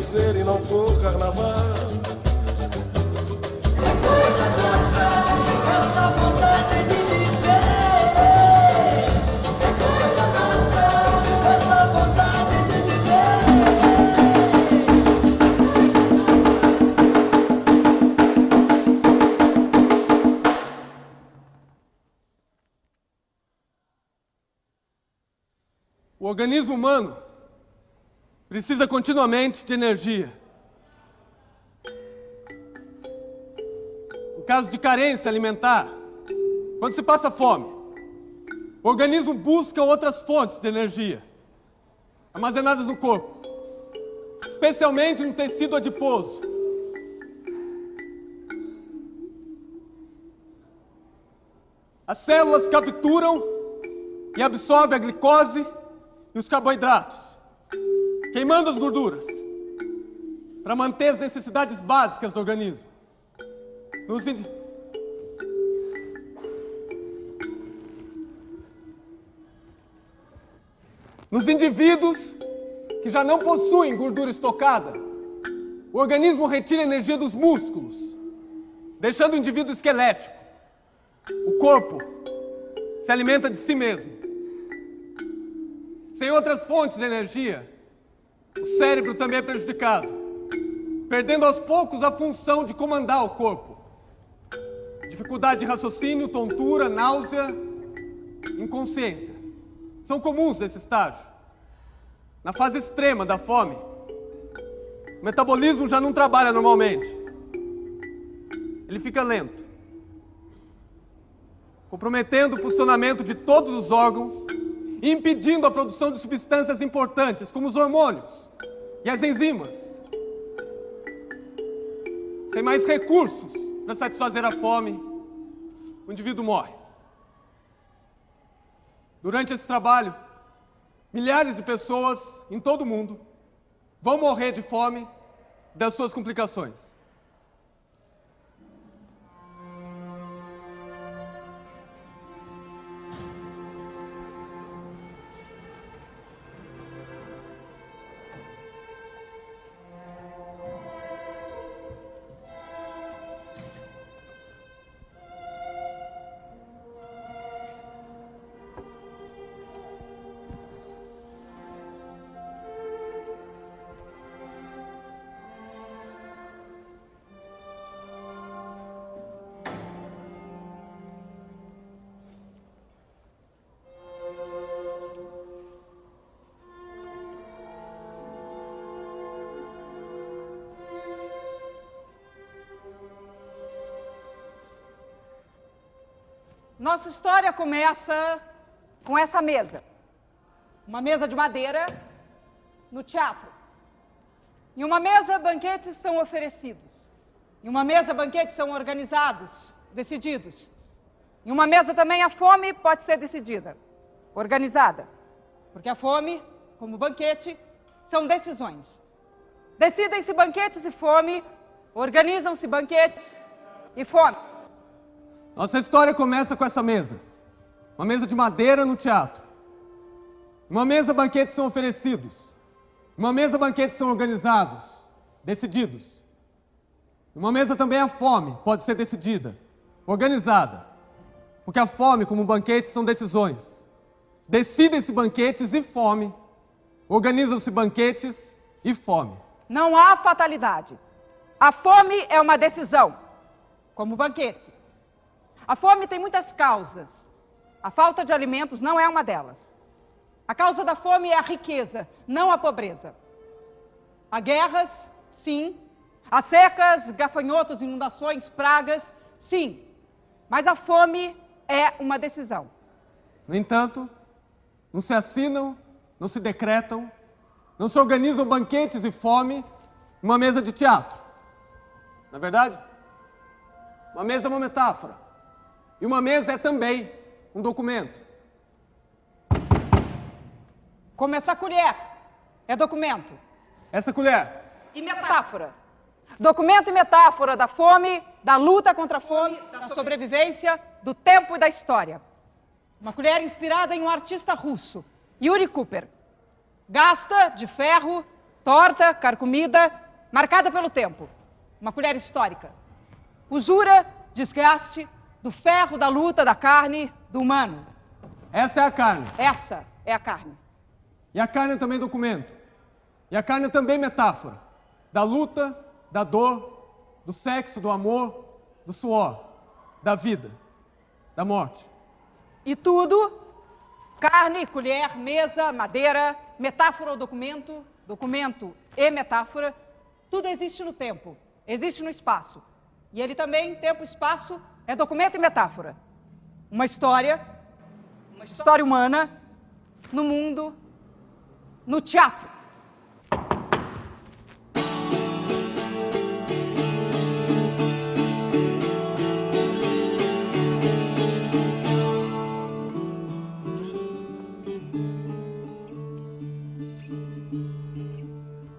esquecer e não for carnaval. É coisa nossa, essa vontade de viver. É coisa nossa, essa vontade de O organismo humano precisa continuamente de energia. Em caso de carência alimentar, quando se passa fome, o organismo busca outras fontes de energia, armazenadas no corpo, especialmente no tecido adiposo. As células capturam e absorvem a glicose e os carboidratos, queimando as gorduras, para manter as necessidades básicas do organismo. Nos indivíduos que já não possuem gordura estocada, o organismo retira energia dos músculos, deixando o indivíduo esquelético. O corpo se alimenta de si mesmo. Sem outras fontes de energia, o cérebro também é prejudicado, perdendo aos poucos a função de comandar o corpo. Dificuldade de raciocínio, tontura, náusea, inconsciência são comuns nesse estágio. Na fase extrema da fome, o metabolismo já não trabalha normalmente. Ele fica lento, comprometendo o funcionamento de todos os órgãos e impedindo a produção de substâncias importantes, como os hormônios e as enzimas. Sem mais recursos para satisfazer a fome, o indivíduo morre. Durante esse trabalho, milhares de pessoas em todo o mundo vão morrer de fome das suas complicações. Nossa história começa com essa mesa. Uma mesa de madeira no teatro. Em uma mesa, banquetes são oferecidos. Em uma mesa, banquetes são organizados, decididos. Em uma mesa também a fome pode ser decidida, organizada. Porque a fome, como banquete, são decisões. Decidem-se banquetes e fome, organizam-se banquetes e fome. Nossa história começa com essa mesa. Uma mesa de madeira no teatro. Uma mesa, banquetes são oferecidos. Uma mesa, banquetes são organizados, decididos. Uma mesa também a fome pode ser decidida, organizada. Porque a fome, como banquete, são decisões. Decidem-se banquetes e fome. Organizam-se banquetes e fome. Não há fatalidade. A fome é uma decisão, como banquete. A fome tem muitas causas. A falta de alimentos não é uma delas. A causa da fome é a riqueza, não a pobreza. Há guerras, sim. Há secas, gafanhotos, inundações, pragas, sim. Mas a fome é uma decisão. No entanto, não se assinam, não se decretam, não se organizam banquetes e fome em uma mesa de teatro. Não é verdade? Uma mesa é uma metáfora. E uma mesa é também um documento. Como essa colher é documento. Essa colher. E metáfora. Documento e metáfora da fome, da luta contra a fome, da sobrevivência, do tempo e da história. Uma colher inspirada em um artista russo, Yuri Cooper. Gasta, de ferro, torta, carcomida, marcada pelo tempo. Uma colher histórica. Usura, desgaste, do ferro, da luta, da carne, do humano. Esta é a carne. Essa é a carne. E a carne é também documento. E a carne é também metáfora. Da luta, da dor, do sexo, do amor, do suor, da vida, da morte. E tudo, carne, colher, mesa, madeira, metáfora ou documento, documento e metáfora, tudo existe no tempo, existe no espaço. E ele também, tempo e espaço, é documento e metáfora. Uma história humana, no mundo, no teatro.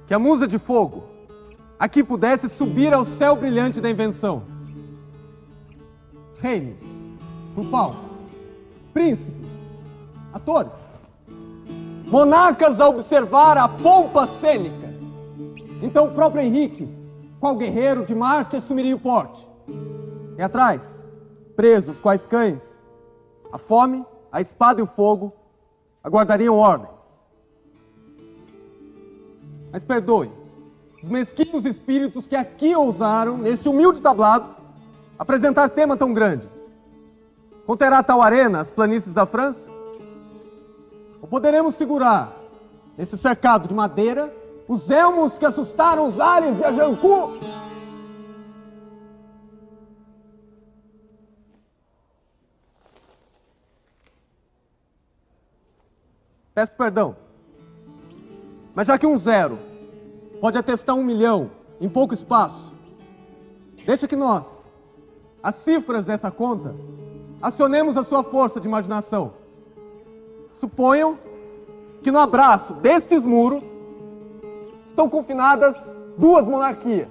Que a musa de fogo aqui pudesse subir ao céu brilhante da invenção. Reinos, no palco, príncipes, atores, monarcas a observar a pompa cênica. Então o próprio Henrique, qual guerreiro de Marte, assumiria o porte. E atrás, presos quais cães, a fome, a espada e o fogo aguardariam ordens. Mas perdoe os mesquinhos espíritos que aqui ousaram, neste humilde tablado, apresentar tema tão grande. Conterá tal arena as planícies da França? Ou poderemos segurar, nesse cercado de madeira, os elmos que assustaram os ares de Agincourt? Peço perdão. Mas já que um zero pode atestar 1 milhão em pouco espaço, deixa que nós, as cifras dessa conta, acionemos a sua força de imaginação. Suponham que no abraço destes muros estão confinadas 2 monarquias,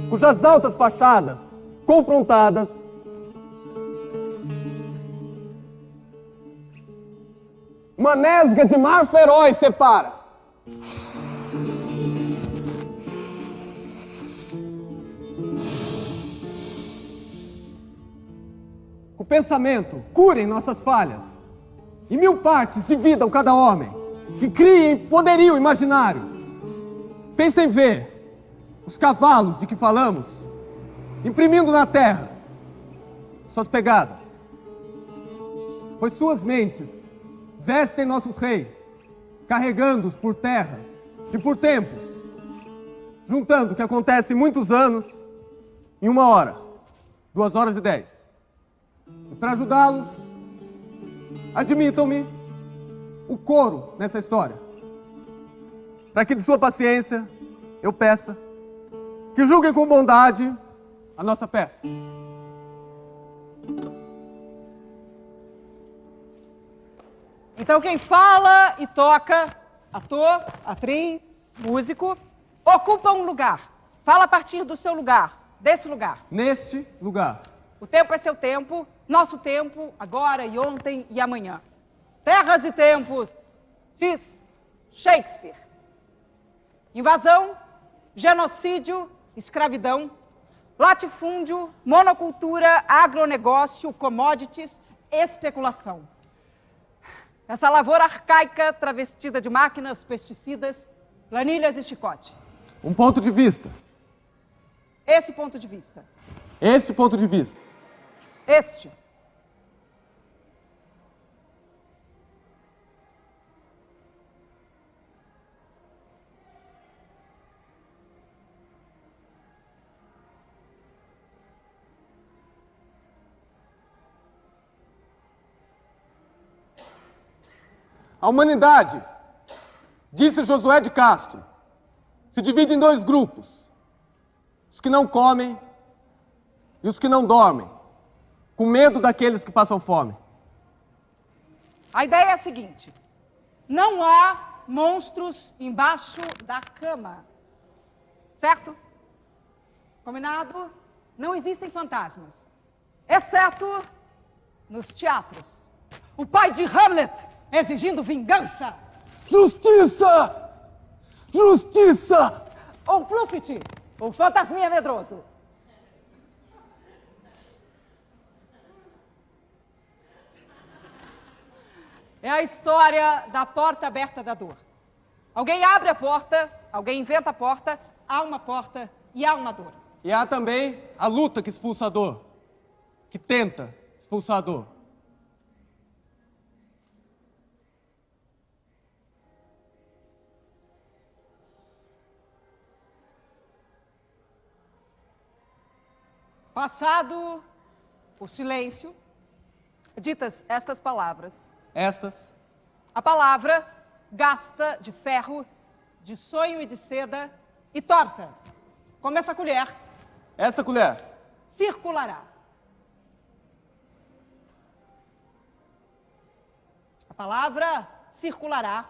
cujas altas fachadas, confrontadas, uma nesga de mar feroz separa. O pensamento curem nossas falhas, e 1000 partes dividam cada homem, que criem poderio imaginário. Pensem ver os cavalos de que falamos, imprimindo na terra suas pegadas, pois suas mentes vestem nossos reis, carregando-os por terras e por tempos, juntando o que acontece em muitos anos em 1 hora, 2 horas e 10. E para ajudá-los, admitam-me o coro nessa história, para que de sua paciência eu peça que julguem com bondade a nossa peça. Então quem fala e toca, ator, atriz, músico, ocupa um lugar. Fala a partir do seu lugar, desse lugar. Neste lugar. O tempo é seu tempo, nosso tempo, agora e ontem e amanhã. Terras e tempos, diz Shakespeare. Invasão, genocídio, escravidão, latifúndio, monocultura, agronegócio, commodities, especulação. Essa lavoura arcaica travestida de máquinas, pesticidas, planilhas e chicote. Um ponto de vista. Esse ponto de vista. Este ponto de vista. Este. A humanidade, disse Josué de Castro, se divide em 2 grupos: os que não comem e os que não dormem, com medo daqueles que passam fome. A ideia é a seguinte: não há monstros embaixo da cama. Certo? Combinado? Não existem fantasmas, exceto nos teatros. O pai de Hamlet exigindo vingança. Justiça! Justiça! Ou Fluffit, o fantasminha medroso. É a história da porta aberta da dor. Alguém abre a porta, alguém inventa a porta, há uma porta e há uma dor. E há também a luta que expulsa a dor, que tenta expulsar a dor. Passado o silêncio, ditas estas palavras. Estas, A palavra gasta de ferro, de sonho e de seda e torta, como essa colher, esta colher, circulará. A palavra circulará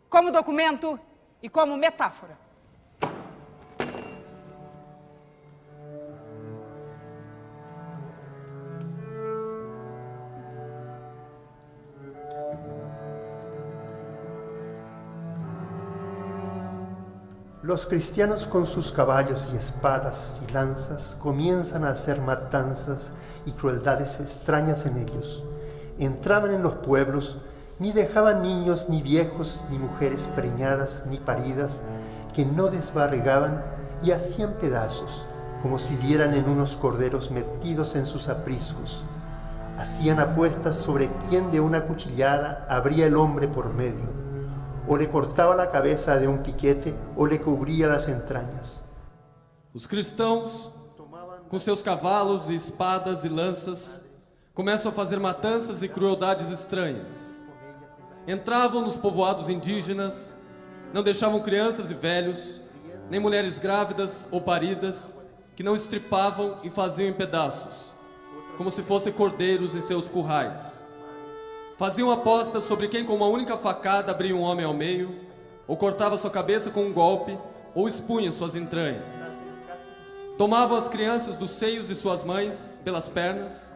como documento e como metáfora. Los cristianos con sus caballos y espadas y lanzas comienzan a hacer matanzas y crueldades extrañas en ellos. Entraban en los pueblos, ni dejaban niños, ni viejos, ni mujeres preñadas, ni paridas, que no desbarrigaban y hacían pedazos, como si dieran en unos corderos metidos en sus apriscos. Hacían apuestas sobre quién de una cuchillada abría el hombre por medio. O le cortava a cabeça de um piquete, ou le cobria as entranhas. Os cristãos, com seus cavalos e espadas e lanças, começam a fazer matanças e crueldades estranhas. Entravam nos povoados indígenas, não deixavam crianças e velhos, nem mulheres grávidas ou paridas, que não estripavam e faziam em pedaços, como se fossem cordeiros em seus currais. Faziam apostas sobre quem com uma única facada abria um homem ao meio, ou cortava sua cabeça com um golpe, ou expunha suas entranhas. Tomavam as crianças dos seios de suas mães, pelas pernas,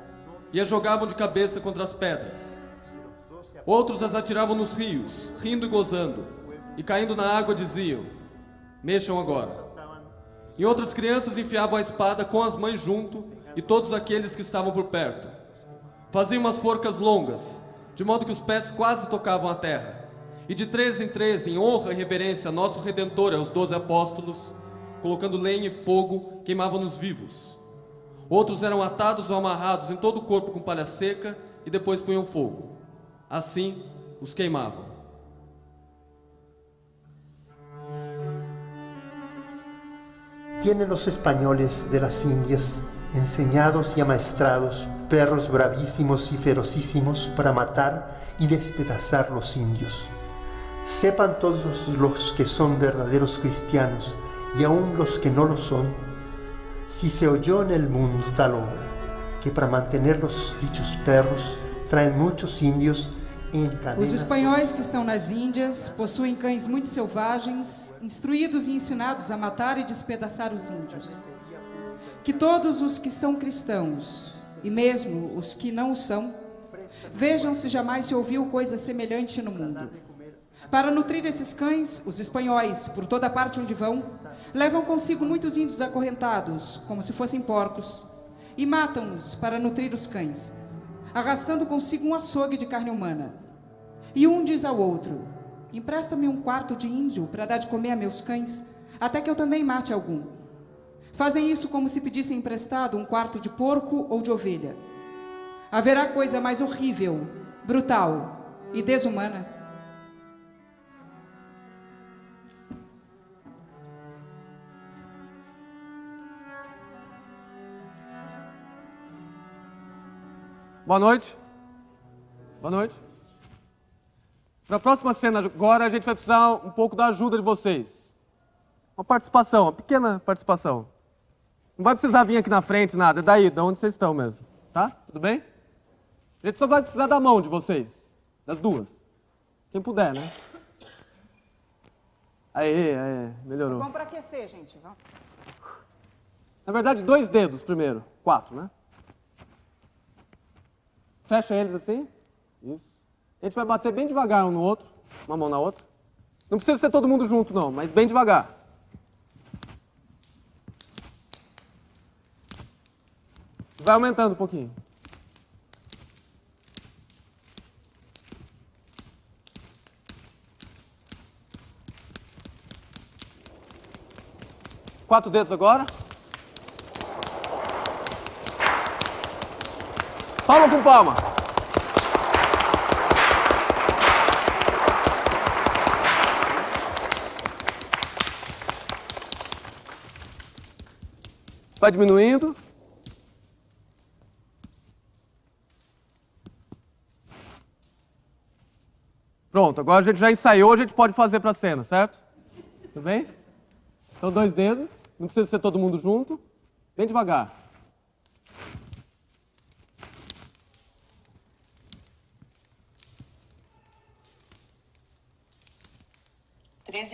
e as jogavam de cabeça contra as pedras. Outros as atiravam nos rios, rindo e gozando, e caindo na água diziam, mexam agora. E outras crianças enfiavam a espada com as mães junto, e todos aqueles que estavam por perto. Faziam umas forcas longas, de modo que os pés quase tocavam a terra. E de 3 em 3, em honra e reverência a nosso Redentor e aos 12 apóstolos, colocando lenha e fogo, queimavam-nos vivos. Outros eram atados ou amarrados em todo o corpo com palha seca e depois punham fogo. Assim, os queimavam. Tienen los españoles de las Indias, enseñados y amaestrados, perros bravísimos y ferocísimos para matar y despedazar los indios. Sepan todos los que son verdaderos cristianos y aun los que no lo son, si se oyó en el mundo tal obra, que para mantener los dichos perros traen muchos indios en cadenas. Os espanhóis que estão nas Índias possuem cães muito selvagens, instruídos e ensinados a matar e despedaçar os índios. Que todos os que são cristãos, e mesmo os que não o são, vejam se jamais se ouviu coisa semelhante no mundo. Para nutrir esses cães, os espanhóis, por toda parte onde vão, levam consigo muitos índios acorrentados, como se fossem porcos, e matam-nos para nutrir os cães, arrastando consigo um açougue de carne humana. E um diz ao outro, empresta-me um quarto de índio para dar de comer a meus cães, até que eu também mate algum. Fazem isso como se pedissem emprestado um quarto de porco ou de ovelha. Haverá coisa mais horrível, brutal e desumana? Boa noite. Boa noite. Para a próxima cena agora, a gente vai precisar um pouco da ajuda de vocês. Uma participação, uma pequena participação. Não vai precisar vir aqui na frente, nada. É daí, de onde vocês estão mesmo. Tá? Tudo bem? A gente só vai precisar da mão de vocês. Das duas. Quem puder, né? Aê, melhorou. Vamos para aquecer, gente. Vamos. Na verdade, 2 dedos primeiro. 4, né? Fecha eles assim. Isso. A gente vai bater bem devagar um no outro. Uma mão na outra. Não precisa ser todo mundo junto, não, mas bem devagar. Vai aumentando um pouquinho. Quatro dedos agora. Palma com palma. Vai diminuindo. Pronto, agora a gente já ensaiou, a gente pode fazer para a cena, certo? Tudo bem? Então, 2 dedos, não precisa ser todo mundo junto, bem devagar.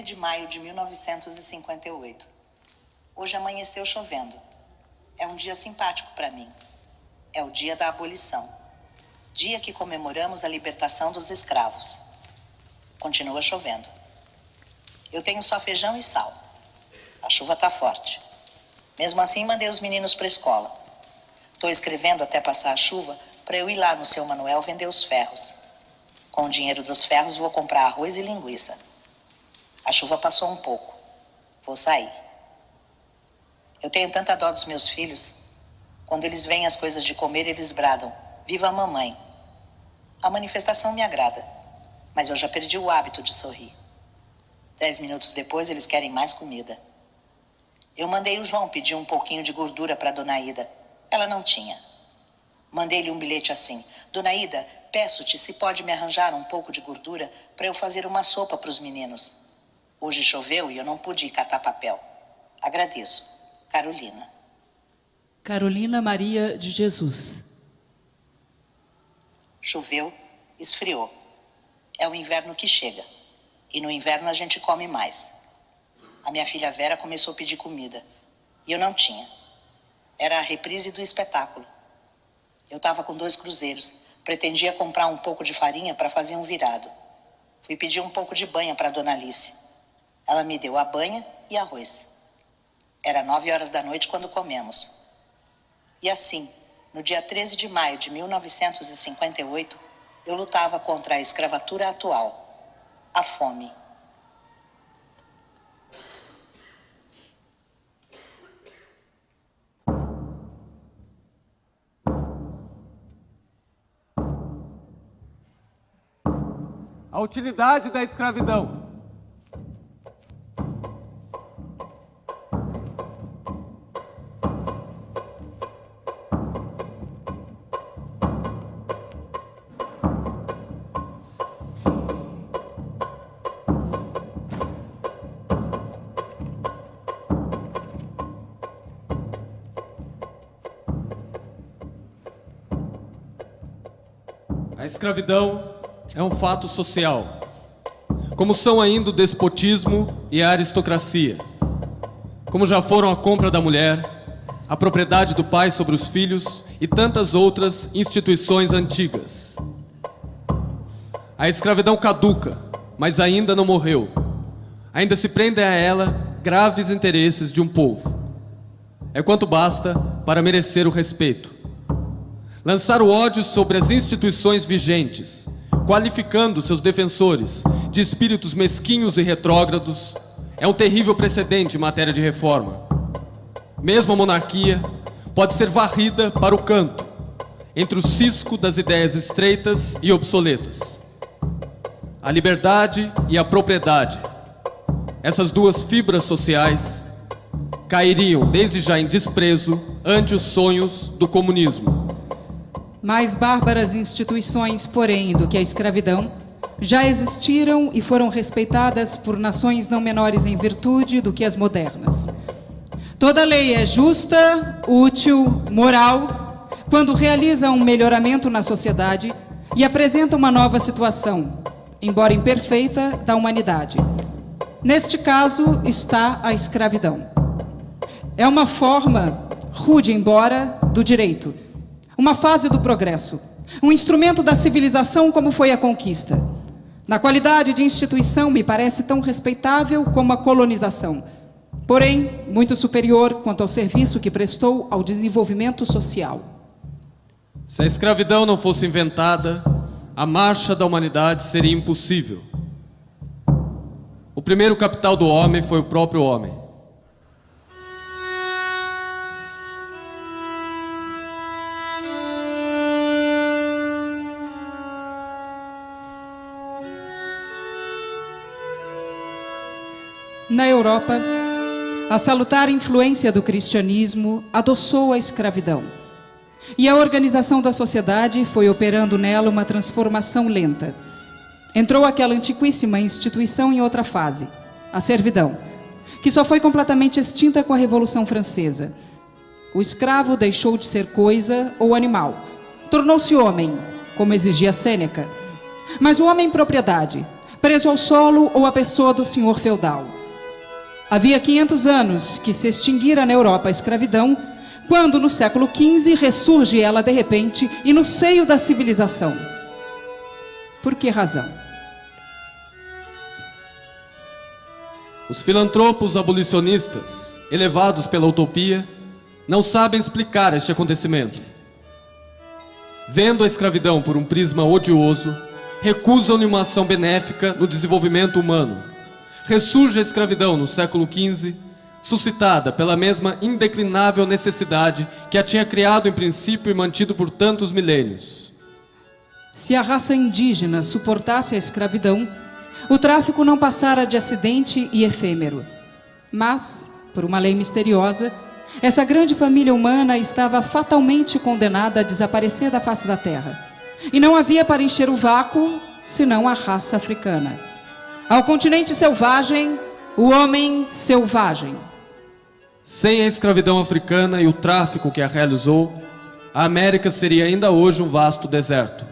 De maio de 1958. Hoje amanheceu chovendo. É um dia simpático para mim. É o dia da abolição. Dia que comemoramos a libertação dos escravos. Continua chovendo. Eu tenho só feijão e sal. A chuva tá forte. Mesmo assim, mandei os meninos para a escola. Tô escrevendo até passar a chuva para eu ir lá no seu Manuel vender os ferros. Com o dinheiro dos ferros vou comprar arroz e linguiça. A chuva passou um pouco. Vou sair. Eu tenho tanta dó dos meus filhos. Quando eles veem as coisas de comer, eles bradam: "Viva a mamãe!" A manifestação me agrada, mas eu já perdi o hábito de sorrir. 10 minutos depois, eles querem mais comida. Eu mandei o João pedir um pouquinho de gordura para Dona Ida. Ela não tinha. Mandei-lhe um bilhete assim: "Dona Ida, peço-te se pode me arranjar um pouco de gordura para eu fazer uma sopa para os meninos. Hoje choveu e eu não pude ir catar papel. Agradeço. Carolina." Carolina Maria de Jesus. Choveu, esfriou. É o inverno que chega. E no inverno a gente come mais. A minha filha Vera começou a pedir comida. E eu não tinha. Era a reprise do espetáculo. Eu estava com 2 cruzeiros. Pretendia comprar um pouco de farinha para fazer um virado. Fui pedir um pouco de banha para Dona Alice. Ela me deu a banha e arroz. Era 9 horas da noite quando comemos. E assim, no dia 13 de maio de 1958, eu lutava contra a escravatura atual, a fome. A utilidade da escravidão. A escravidão é um fato social, como são ainda o despotismo e a aristocracia, como já foram a compra da mulher, a propriedade do pai sobre os filhos e tantas outras instituições antigas. A escravidão caduca, mas ainda não morreu. Ainda se prendem a ela graves interesses de um povo. É quanto basta para merecer o respeito. Lançar o ódio sobre as instituições vigentes, qualificando seus defensores de espíritos mesquinhos e retrógrados, é um terrível precedente em matéria de reforma. Mesmo a monarquia pode ser varrida para o canto, entre o cisco das ideias estreitas e obsoletas. A liberdade e a propriedade, essas duas fibras sociais, cairiam desde já em desprezo ante os sonhos do comunismo. Mais bárbaras instituições, porém, do que a escravidão, já existiram e foram respeitadas por nações não menores em virtude do que as modernas. Toda lei é justa, útil, moral, quando realiza um melhoramento na sociedade e apresenta uma nova situação, embora imperfeita, da humanidade. Neste caso está a escravidão. É uma forma, rude embora, do direito. Uma fase do progresso, um instrumento da civilização como foi a conquista. Na qualidade de instituição, me parece tão respeitável como a colonização, porém, muito superior quanto ao serviço que prestou ao desenvolvimento social. Se a escravidão não fosse inventada, a marcha da humanidade seria impossível. O primeiro capital do homem foi o próprio homem. Na Europa, a salutar influência do cristianismo adoçou a escravidão. E a organização da sociedade foi operando nela uma transformação lenta. Entrou aquela antiquíssima instituição em outra fase, a servidão, que só foi completamente extinta com a Revolução Francesa. O escravo deixou de ser coisa ou animal. Tornou-se homem, como exigia Sêneca. Mas o homem propriedade, preso ao solo ou à pessoa do senhor feudal. Havia 500 anos que se extinguira na Europa a escravidão, quando no século XV ressurge ela de repente e no seio da civilização. Por que razão? Os filantropos abolicionistas, elevados pela utopia, não sabem explicar este acontecimento. Vendo a escravidão por um prisma odioso, recusam-lhe uma ação benéfica no desenvolvimento humano. Ressurge a escravidão no século XV, suscitada pela mesma indeclinável necessidade que a tinha criado em princípio e mantido por tantos milênios. Se a raça indígena suportasse a escravidão, o tráfico não passara de acidente e efêmero. Mas, por uma lei misteriosa, essa grande família humana estava fatalmente condenada a desaparecer da face da terra. E não havia para encher o vácuo, senão a raça africana. Ao continente selvagem, o homem selvagem. Sem a escravidão africana e o tráfico que a realizou, a América seria ainda hoje um vasto deserto.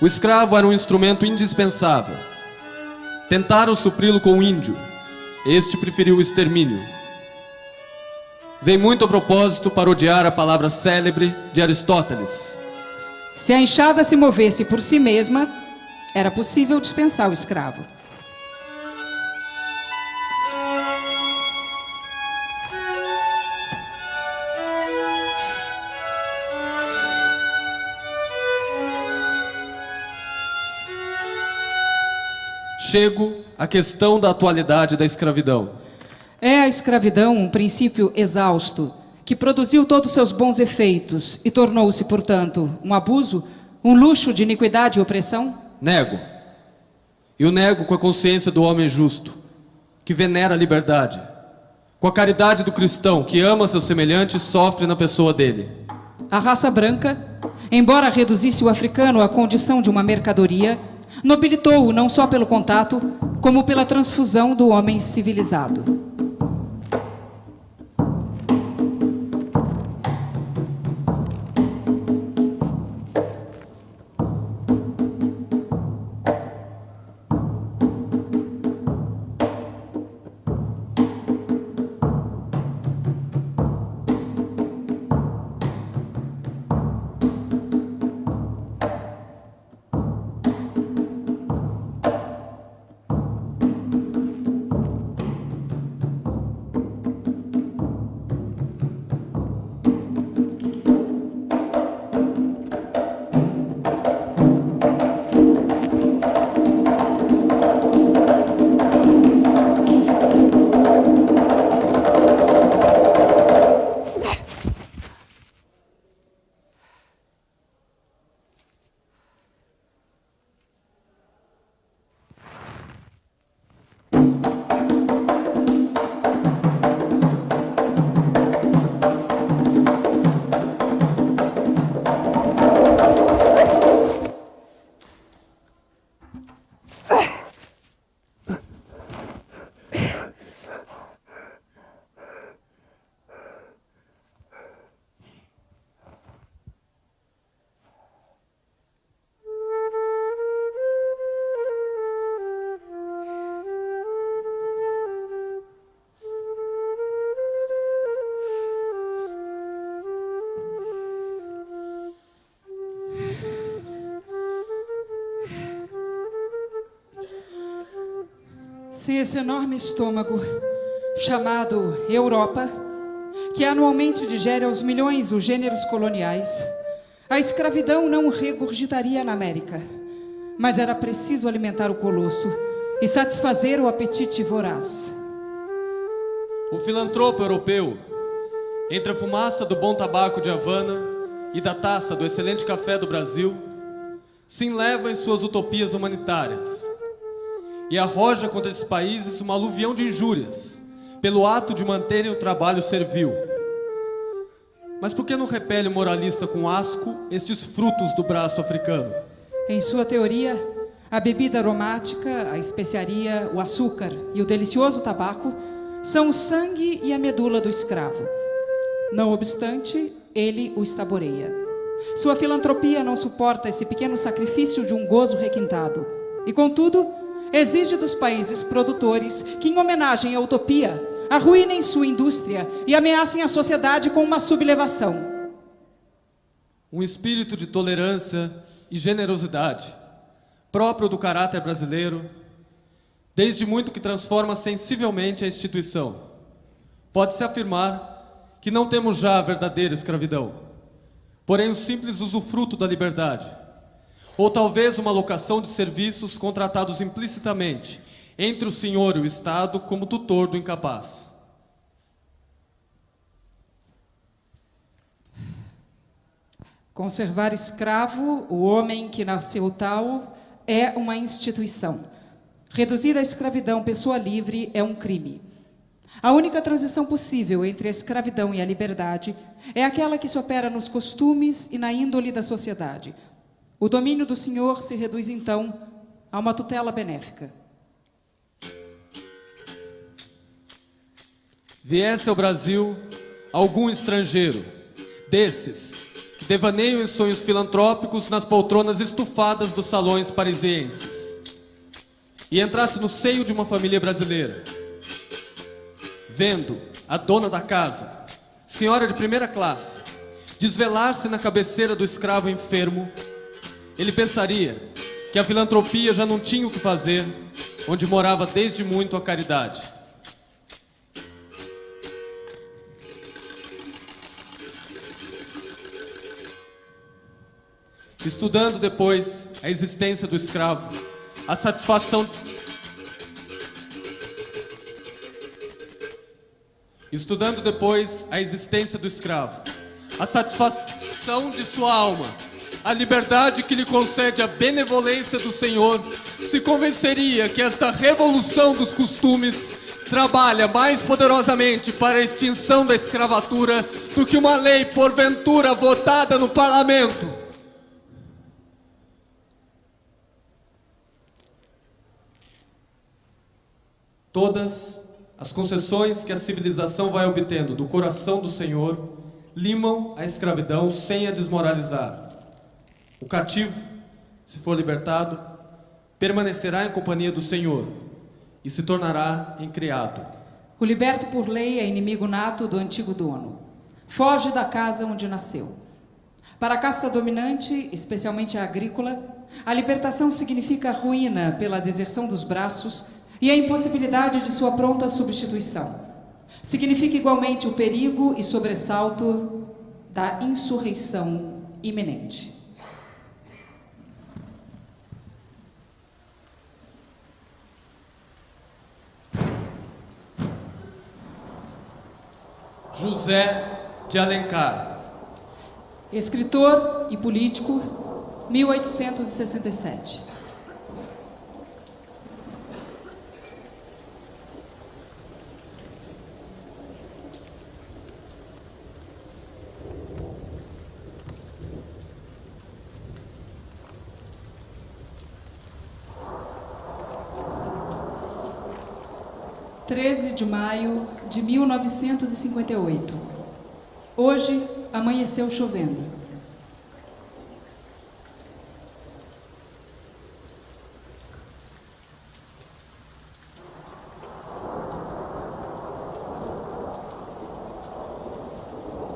O escravo era um instrumento indispensável. Tentaram supri-lo com o índio. Este preferiu o extermínio. Vem muito a propósito parodiar a palavra célebre de Aristóteles. Se a enxada se movesse por si mesma, era possível dispensar o escravo. Chego à questão da atualidade da escravidão. É a escravidão um princípio exausto, que produziu todos seus bons efeitos e tornou-se, portanto, um abuso, um luxo de iniquidade e opressão? Nego. E o nego com a consciência do homem justo, que venera a liberdade, com a caridade do cristão, que ama seu semelhante e sofre na pessoa dele. A raça branca, embora reduzisse o africano à condição de uma mercadoria, nobilitou-o não só pelo contato, como pela transfusão do homem civilizado. sem esse enorme estômago chamado Europa, que anualmente digere aos milhões os gêneros coloniais, a escravidão não regurgitaria na América, mas era preciso alimentar o colosso e satisfazer o apetite voraz. O filantropo europeu, entre a fumaça do bom tabaco de Havana e da taça do excelente café do Brasil, se enleva em suas utopias humanitárias e arroja contra esses países uma aluvião de injúrias pelo ato de manterem o trabalho servil. Mas por que não repele o moralista com asco estes frutos do braço africano? Em sua teoria, a bebida aromática, a especiaria, o açúcar e o delicioso tabaco são o sangue e a medula do escravo. Não obstante, ele o saboreia. Sua filantropia não suporta esse pequeno sacrifício de um gozo requintado. E, contudo, exige dos países produtores que, em homenagem à utopia, arruinem sua indústria e ameacem a sociedade com uma sublevação. Um espírito de tolerância e generosidade, próprio do caráter brasileiro, desde muito que transforma sensivelmente a instituição. Pode-se afirmar que não temos já a verdadeira escravidão, porém o simples usufruto da liberdade, ou talvez uma alocação de serviços contratados implicitamente entre o senhor e o Estado como tutor do incapaz. Conservar escravo o homem que nasceu tal é uma instituição. Reduzir à escravidão pessoa livre é um crime. A única transição possível entre a escravidão e a liberdade é aquela que se opera nos costumes e na índole da sociedade. O domínio do senhor se reduz, então, a uma tutela benéfica. Viesse ao Brasil algum estrangeiro, desses que devaneiam em sonhos filantrópicos nas poltronas estufadas dos salões parisienses, e entrasse no seio de uma família brasileira, vendo a dona da casa, senhora de primeira classe, desvelar-se na cabeceira do escravo enfermo, ele pensaria que a filantropia já não tinha o que fazer onde morava desde muito a caridade. Estudando depois a existência do escravo, a satisfação de sua alma, a liberdade que lhe concede a benevolência do Senhor, se convenceria que esta revolução dos costumes trabalha mais poderosamente para a extinção da escravatura do que uma lei porventura votada no parlamento. Todas as concessões que a civilização vai obtendo do coração do Senhor limam a escravidão sem a desmoralizar. O cativo, se for libertado, permanecerá em companhia do Senhor e se tornará em criado. O liberto por lei é inimigo nato do antigo dono. Foge da casa onde nasceu. Para a casta dominante, especialmente a agrícola, a libertação significa a ruína pela deserção dos braços e a impossibilidade de sua pronta substituição. Significa igualmente o perigo e sobressalto da insurreição iminente. José de Alencar. Escritor e político, 1867. (13 de maio de 1958). Hoje amanheceu chovendo.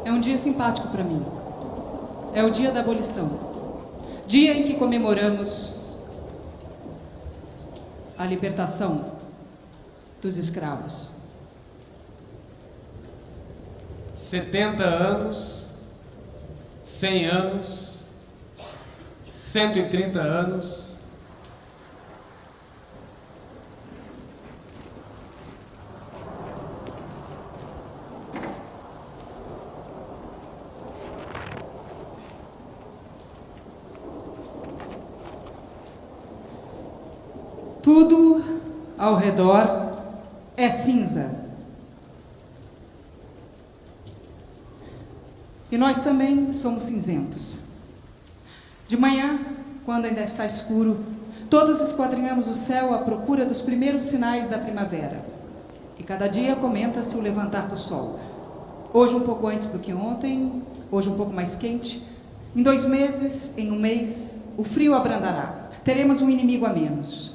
É um dia simpático para mim. É o dia da abolição. Dia em que comemoramos a libertação dos escravos. 70 anos, 100 anos, 130 anos. Tudo ao redor é cinza. E nós também somos cinzentos. De manhã, quando ainda está escuro, todos esquadrinhamos o céu à procura dos primeiros sinais da primavera. E cada dia comenta-se o levantar do sol. Hoje um pouco antes do que ontem, hoje um pouco mais quente. Em 2 meses, em 1 mês, o frio abrandará. Teremos um inimigo a menos.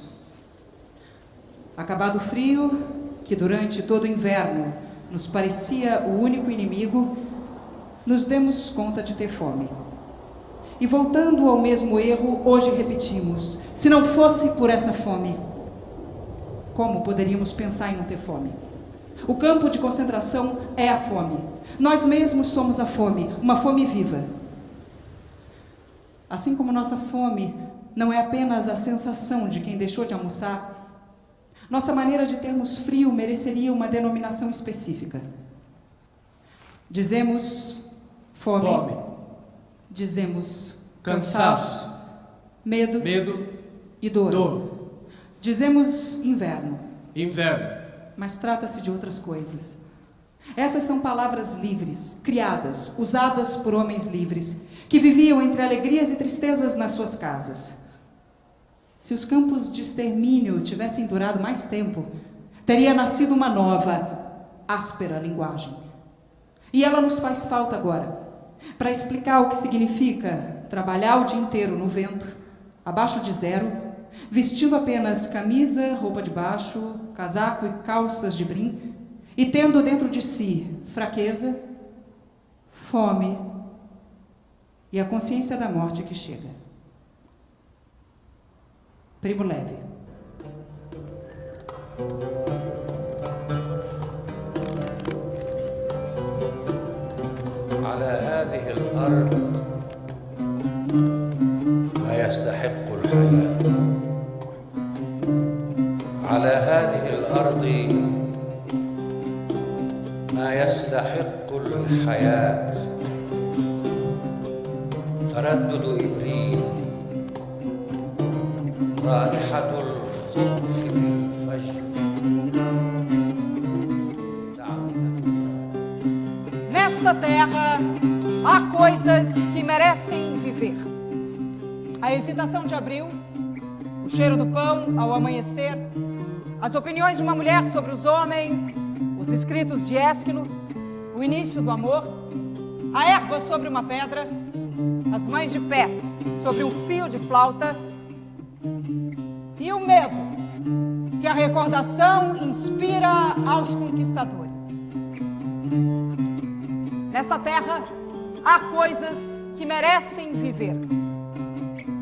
Acabado o frio, que durante todo o inverno nos parecia o único inimigo, nos demos conta de ter fome. E voltando ao mesmo erro, hoje repetimos: se não fosse por essa fome, como poderíamos pensar em não ter fome? O campo de concentração é a fome. Nós mesmos somos a fome, uma fome viva. Assim como nossa fome não é apenas a sensação de quem deixou de almoçar, nossa maneira de termos frio mereceria uma denominação específica. Dizemos fome. Dizemos cansaço, medo e dor. Dizemos inverno. Mas trata-se de outras coisas. Essas são palavras livres, criadas, usadas por homens livres, que viviam entre alegrias e tristezas nas suas casas. Se os campos de extermínio tivessem durado mais tempo, teria nascido uma nova, áspera linguagem. E ela nos faz falta agora, para explicar o que significa trabalhar o dia inteiro no vento, abaixo de zero, vestindo apenas camisa, roupa de baixo, casaco e calças de brim, e tendo dentro de si fraqueza, fome e a consciência da morte que chega. Primo Levi. على هذه الأرض ما يستحق الحياة. على هذه الأرض ما يستحق الحياة. تردد إبريل، رائحة الخبز في الفجر. Nesta terra há coisas que merecem viver. A hesitação de abril, o cheiro do pão ao amanhecer, as opiniões de uma mulher sobre os homens, os escritos de Ésquilo, o início do amor, a erva sobre uma pedra, as mães de pé sobre um fio de flauta e o medo que a recordação inspira aos conquistadores. Nesta terra há coisas que merecem viver.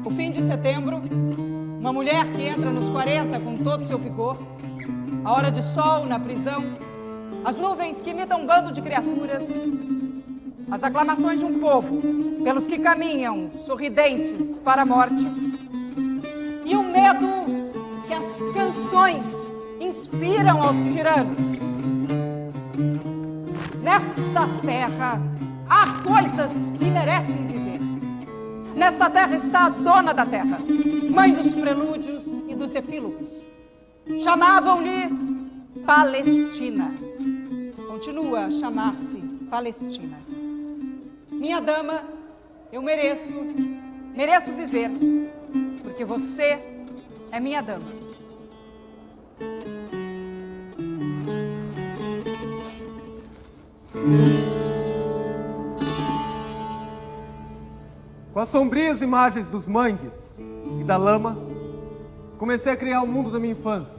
O fim de setembro, uma mulher que entra nos 40 com todo seu vigor, a hora de sol na prisão, as nuvens que imitam um bando de criaturas, as aclamações de um povo pelos que caminham sorridentes para a morte, e o medo que as canções inspiram aos tiranos. Nesta terra há coisas que merecem viver. Nesta terra está a dona da terra, mãe dos prelúdios e dos epílogos. Chamavam-lhe Palestina. Continua a chamar-se Palestina. Minha dama, eu mereço viver, porque você é minha dama. Com as sombrias imagens dos mangues e da lama, comecei a criar o mundo da minha infância.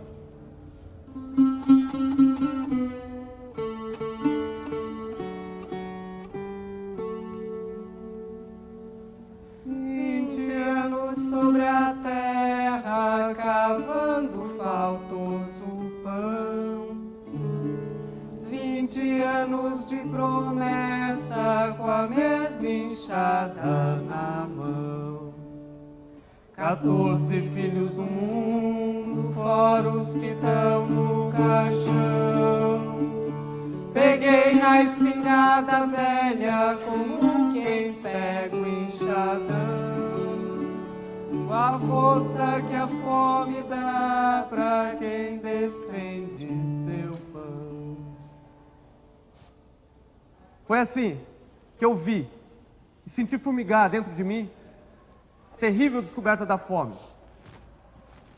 Sobre a terra, cavando faltoso pão. 20 anos de promessa com a mesma enxada na mão. 14 filhos no mundo, fora os que estão no caixão. Peguei na espingarda velha como quem pega o enxadão. Com a força que a fome dá pra quem defende seu pão. Foi assim que eu vi e senti fumigar dentro de mim a terrível descoberta da fome.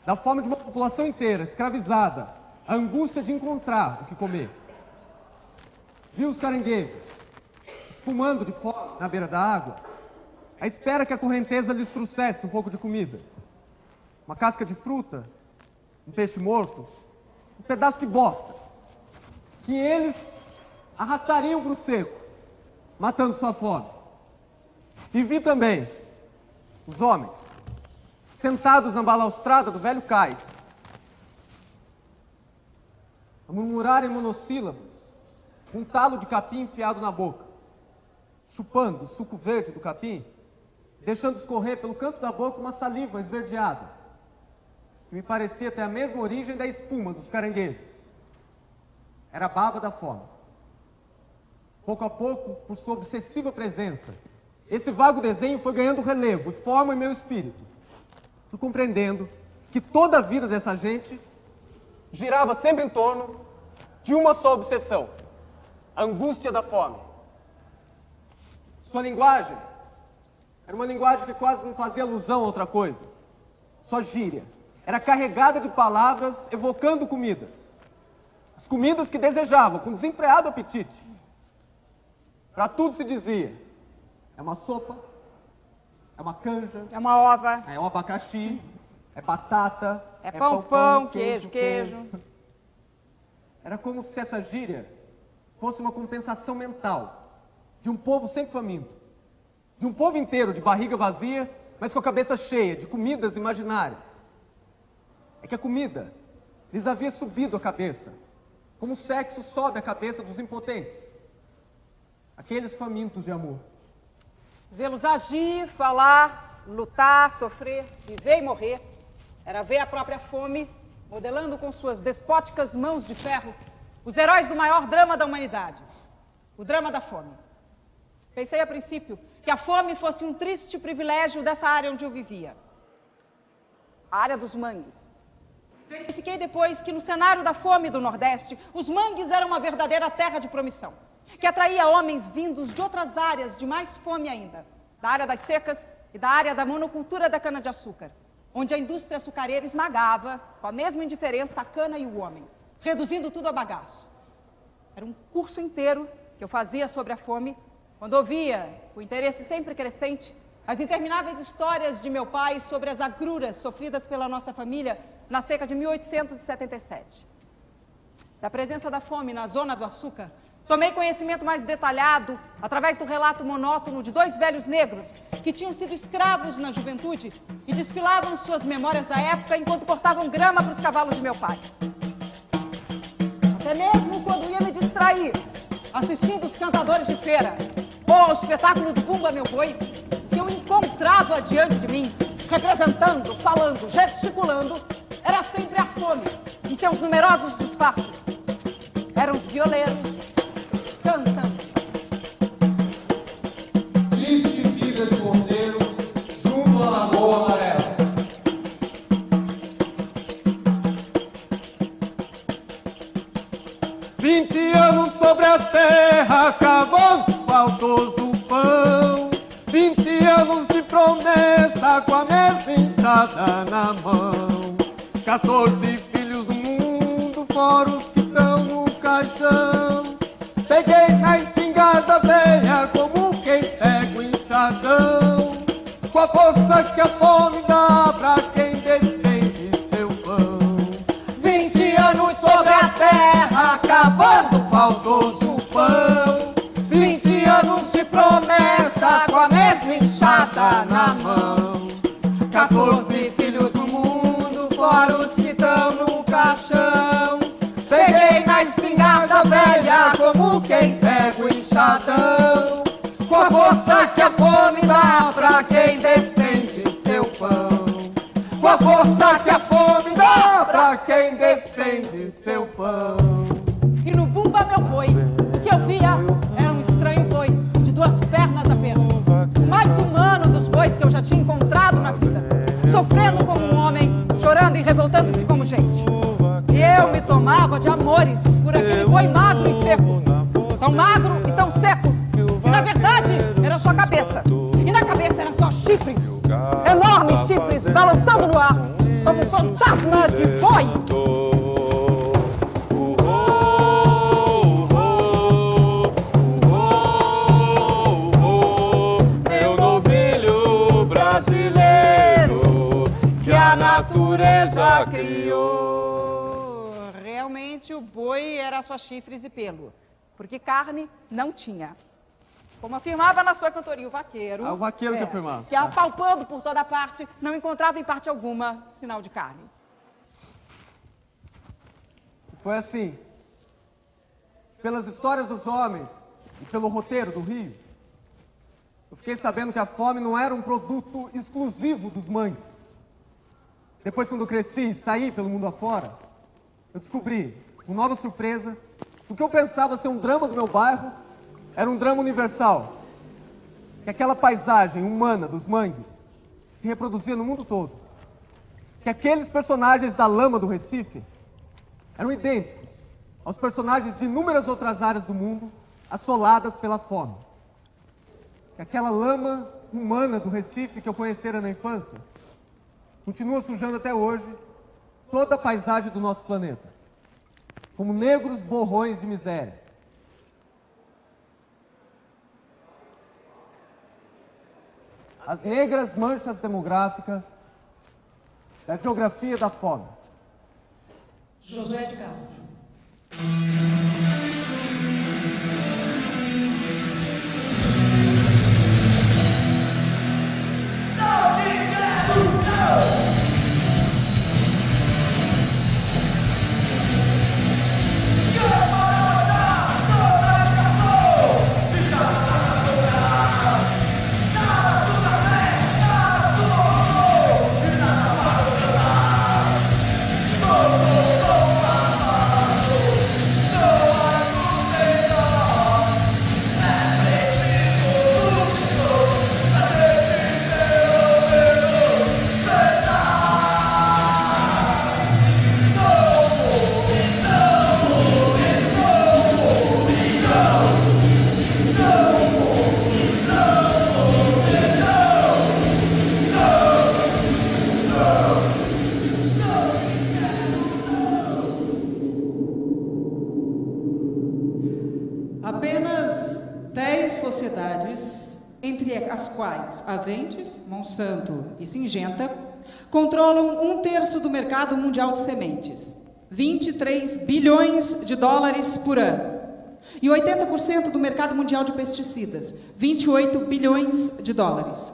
Da fome de uma população inteira, escravizada, a angústia de encontrar o que comer. Vi os caranguejos espumando de fome na beira da água, à espera que a correnteza lhes trouxesse um pouco de comida. Uma casca de fruta, um peixe morto, um pedaço de bosta, que eles arrastariam para o seco, matando sua fome. E vi também os homens sentados na balaustrada do velho cais, a murmurarem monossílabos, com um talo de capim enfiado na boca, chupando o suco verde do capim, deixando escorrer pelo canto da boca uma saliva esverdeada, que me parecia ter a mesma origem da espuma dos caranguejos. Era a baba da fome. Pouco a pouco, por sua obsessiva presença, esse vago desenho foi ganhando relevo e forma em meu espírito. Fui compreendendo que toda a vida dessa gente girava sempre em torno de uma só obsessão: a angústia da fome. Sua linguagem era uma linguagem que quase não fazia alusão a outra coisa. Só gíria. Era carregada de palavras evocando comidas. As comidas que desejavam, com desenfreado apetite. Para tudo se dizia: é uma sopa, é uma canja, é uma ova, é um abacaxi, é batata, é pão, queijo. Era como se essa gíria fosse uma compensação mental de um povo sempre faminto, de um povo inteiro de barriga vazia, mas com a cabeça cheia de comidas imaginárias. É que a comida lhes havia subido a cabeça, como o sexo sobe a cabeça dos impotentes, aqueles famintos de amor. Vê-los agir, falar, lutar, sofrer, viver e morrer, era ver a própria fome modelando com suas despóticas mãos de ferro os heróis do maior drama da humanidade, o drama da fome. Pensei a princípio que a fome fosse um triste privilégio dessa área onde eu vivia, a área dos mangues. Verifiquei depois que no cenário da fome do Nordeste, os mangues eram uma verdadeira terra de promissão, que atraía homens vindos de outras áreas de mais fome ainda, da área das secas e da área da monocultura da cana-de-açúcar, onde a indústria açucareira esmagava, com a mesma indiferença, a cana e o homem, reduzindo tudo a bagaço. Era um curso inteiro que eu fazia sobre a fome, quando ouvia, com interesse sempre crescente, as intermináveis histórias de meu pai sobre as agruras sofridas pela nossa família na seca de 1877. Da presença da fome na zona do açúcar, tomei conhecimento mais detalhado através do relato monótono de dois velhos negros que tinham sido escravos na juventude e desfilavam suas memórias da época enquanto cortavam grama para os cavalos de meu pai. Até mesmo quando ia me distrair, assistindo os cantadores de feira ou ao espetáculo do Bumba Meu Boi, que eu encontrava diante de mim, representando, falando, gesticulando, era sempre a fome em seus numerosos disfarces. Eram os violeiros, cantando. Triste vida de cordeiro junto à Lagoa Amarela. Vinte anos sobre a terra, cavando faltoso pão. 20 anos de promessa com a mesma enxada na mão. 14 filhos do mundo, fora os que estão no caixão. Peguei na espingarda velha como quem pega o enxadão. Com a força que a fome dá pra quem defende seu pão. 20 anos sobre a terra, acabando faltoso pão. 20 anos de promessa com a mesma enxada na mão. 14 filhos do mundo, fora os que estão no caixão. Peguei na espingarda velha como quem pega o enxadão, com a força que a fome dá pra quem defende seu pão. Com a força que a fome dá pra quem defende seu pão. E no bumba meu boi, o que eu via era um estranho boi, de 2 pernas apenas. O mais humano dos bois que eu já tinha encontrado na vida. Sofrendo como um homem, chorando e revoltando-se como gente. E eu me tomava de amores por aquele boi magro e seco. Tão magro e tão seco. E na verdade era só cabeça. E na cabeça eram só chifres. Enormes chifres balançando no ar, como um fantasma de boi. Meu novilho brasileiro que a natureza criou. Realmente o boi era só chifres e pelo, porque carne não tinha. Como afirmava na sua cantoria o vaqueiro... Ah, o vaqueiro que afirmava. Que apalpando por toda parte, não encontrava em parte alguma sinal de carne. Foi assim. Pelas histórias dos homens e pelo roteiro do Rio, eu fiquei sabendo que a fome não era um produto exclusivo dos mangues. Depois, quando eu cresci e saí pelo mundo afora, eu descobri, com nova surpresa, o que eu pensava ser um drama do meu bairro era um drama universal. Que aquela paisagem humana dos mangues se reproduzia no mundo todo. Que aqueles personagens da lama do Recife eram idênticos aos personagens de inúmeras outras áreas do mundo assoladas pela fome. Que aquela lama humana do Recife que eu conhecera na infância continua sujando até hoje toda a paisagem do nosso planeta, como negros borrões de miséria. As negras manchas demográficas da geografia da fome. Josué de Castro. Apenas 10 sociedades, entre as quais Aventes, Monsanto e Syngenta, controlam 1/3 do mercado mundial de sementes, 23 bilhões de dólares por ano, e 80% do mercado mundial de pesticidas, 28 bilhões de dólares.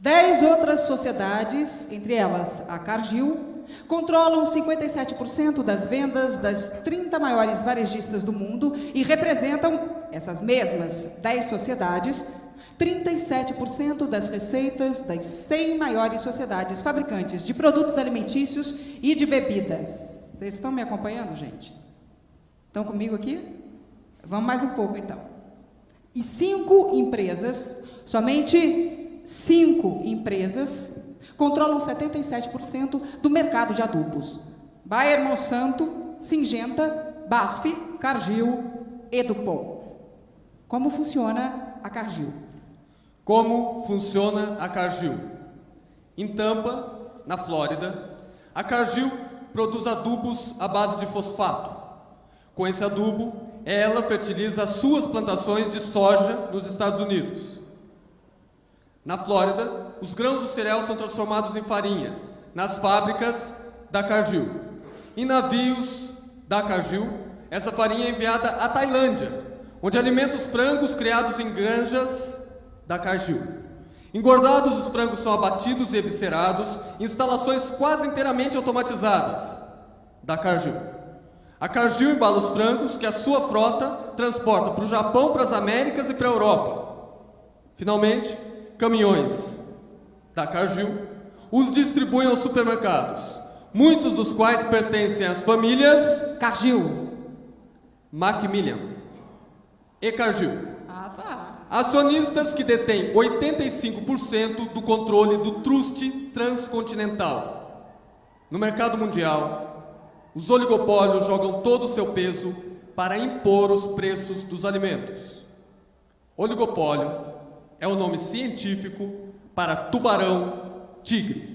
10 outras sociedades, entre elas a Cargill, controlam 57% das vendas das 30 maiores varejistas do mundo e representam, essas mesmas 10 sociedades, 37% das receitas das 100 maiores sociedades fabricantes de produtos alimentícios e de bebidas. Vocês estão me acompanhando, gente? Estão comigo aqui? Vamos mais um pouco, então. E 5 empresas, somente 5 empresas, controlam 77% do mercado de adubos. Bayer, Monsanto, Syngenta, BASF, Cargill e DuPont. Como funciona a Cargill? Como funciona a Cargill? Em Tampa, na Flórida, a Cargill produz adubos à base de fosfato. Com esse adubo, ela fertiliza as suas plantações de soja nos Estados Unidos. Na Flórida, os grãos do cereal são transformados em farinha nas fábricas da Cargill. Em navios da Cargill, essa farinha é enviada à Tailândia, onde alimenta os frangos criados em granjas da Cargill. Engordados, os frangos são abatidos e eviscerados em instalações quase inteiramente automatizadas da Cargill. A Cargill embala os frangos que a sua frota transporta para o Japão, para as Américas e para a Europa. Finalmente, caminhões da Cargill os distribuem aos supermercados, muitos dos quais pertencem às famílias Cargill. Macmillan e Cargill. Ah, tá. Acionistas que detêm 85% do controle do trust transcontinental. No mercado mundial, os oligopólios jogam todo o seu peso para impor os preços dos alimentos. Oligopólio é o nome científico para tubarão-tigre.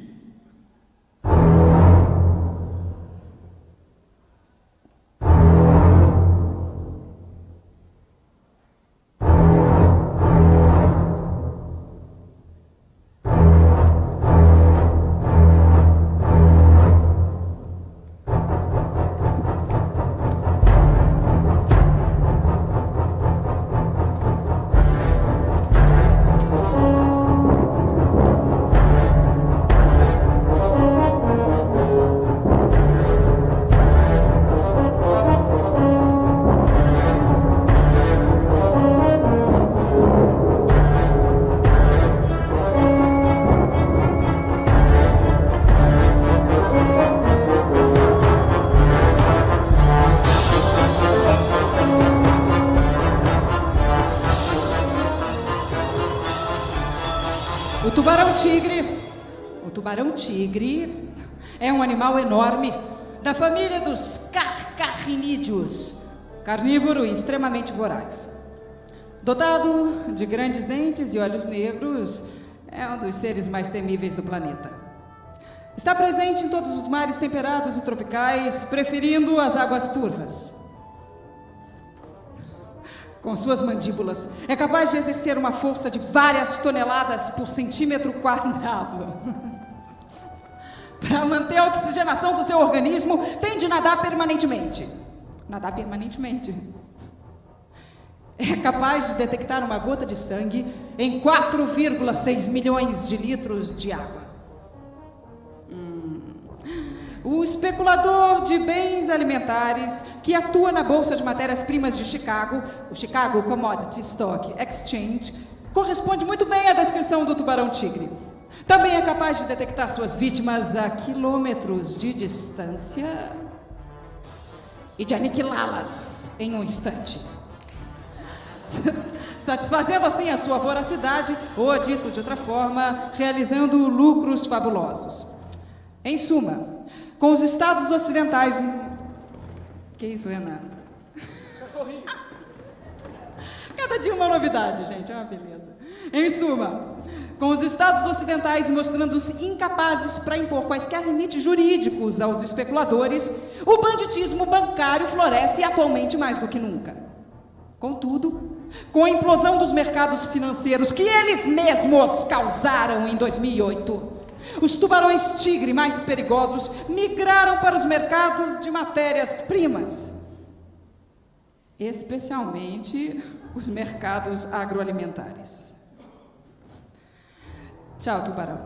O tubarão-tigre é um animal enorme da família dos carcarrinídeos, carnívoro e extremamente voraz. Dotado de grandes dentes e olhos negros, é um dos seres mais temíveis do planeta. Está presente em todos os mares temperados e tropicais, preferindo as águas turvas. Com suas mandíbulas, é capaz de exercer uma força de várias toneladas por centímetro quadrado. Para manter a oxigenação do seu organismo, tem de nadar permanentemente. Nadar permanentemente. É capaz de detectar uma gota de sangue em 4,6 milhões de litros de água. O especulador de bens alimentares que atua na Bolsa de Matérias-Primas de Chicago, o Chicago Commodity Stock Exchange, corresponde muito bem à descrição do tubarão-tigre. Também é capaz de detectar suas vítimas a quilômetros de distância e de aniquilá-las em um instante. Satisfazendo assim a sua voracidade, ou, dito de outra forma, realizando lucros fabulosos. Em suma, com os estados ocidentais... Que isso, Renan? Cada dia uma novidade, gente, é uma beleza. Em suma, com os estados ocidentais mostrando-se incapazes para impor quaisquer limites jurídicos aos especuladores, o banditismo bancário floresce atualmente mais do que nunca. Contudo, com a implosão dos mercados financeiros que eles mesmos causaram em 2008, os tubarões-tigre mais perigosos migraram para os mercados de matérias-primas, especialmente os mercados agroalimentares. Tchau, tubarão.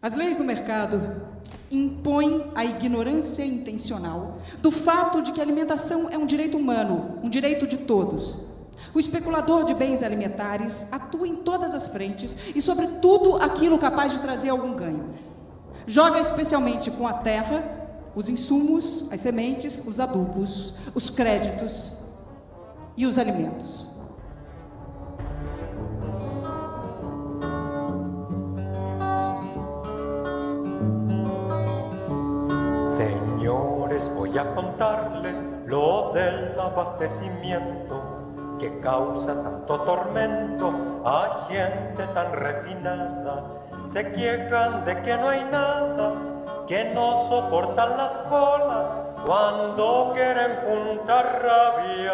As leis do mercado impõem a ignorância intencional do fato de que a alimentação é um direito humano, um direito de todos. O especulador de bens alimentares atua em todas as frentes e sobre tudo aquilo capaz de trazer algum ganho. Joga especialmente com a terra, os insumos, as sementes, os adubos, os créditos e os alimentos. Señores, voy a contarles lo del abastecimiento que causa tanto tormento a gente tan refinada. Se quejan de que no hay nada, que no soportan las colas cuando quieren juntar rabia.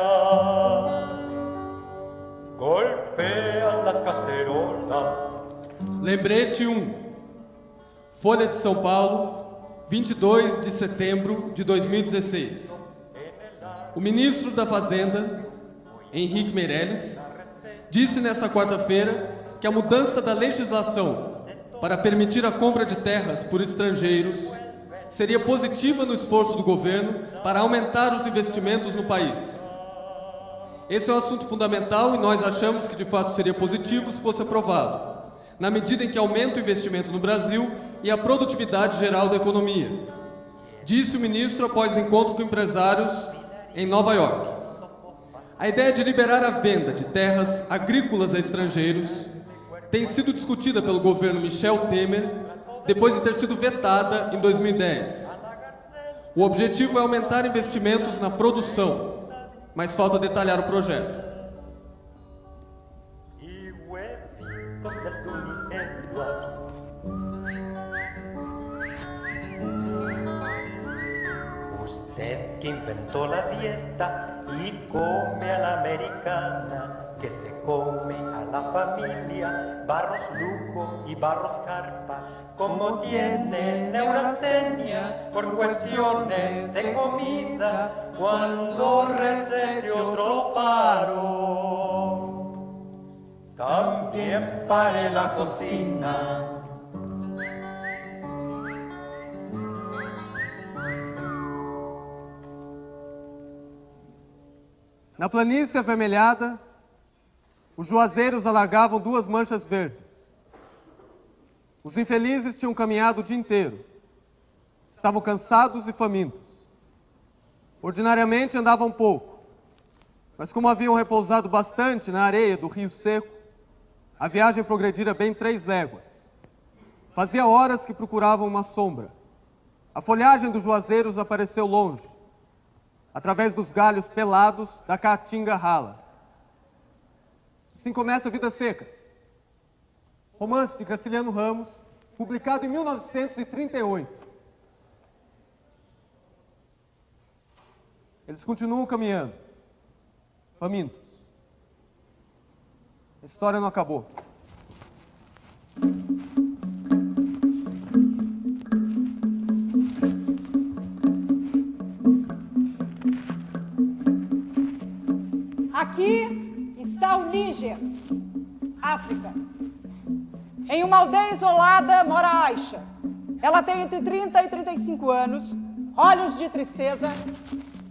Golpean las cacerolas. Lembrete 1. Folha de São Paulo, 22 de setembro de 2016. O ministro da Fazenda, Henrique Meirelles, disse nesta quarta-feira que a mudança da legislação para permitir a compra de terras por estrangeiros seria positiva no esforço do governo para aumentar os investimentos no país. Esse é um assunto fundamental e nós achamos que de fato seria positivo se fosse aprovado, na medida em que aumenta o investimento no Brasil e a produtividade geral da economia. Disse o ministro após encontro com empresários em Nova York. A ideia de liberar a venda de terras agrícolas a estrangeiros tem sido discutida pelo governo Michel Temer, depois de ter sido vetada em 2010. O objetivo é aumentar investimentos na produção, mas falta detalhar o projeto. Usted que inventó la dieta y come a la americana, que se come a la familia Barros Luco y Barros Carpa, como tiene neurastenia por cuestiones de comida, cuando recete otro paro, también pare la cocina. Na planície avermelhada, os juazeiros alargavam 2 manchas verdes. Os infelizes tinham caminhado o dia inteiro. Estavam cansados e famintos. Ordinariamente andavam pouco, mas como haviam repousado bastante na areia do rio seco, a viagem progredira bem 3 léguas. Fazia horas que procuravam uma sombra. A folhagem dos juazeiros apareceu longe, através dos galhos pelados da caatinga rala. Assim começa Vidas Secas, romance de Graciliano Ramos, publicado em 1938. Eles continuam caminhando, famintos. A história não acabou. Aqui está o Níger, África. Em uma aldeia isolada mora Aisha. Ela tem entre 30 e 35 anos, olhos de tristeza,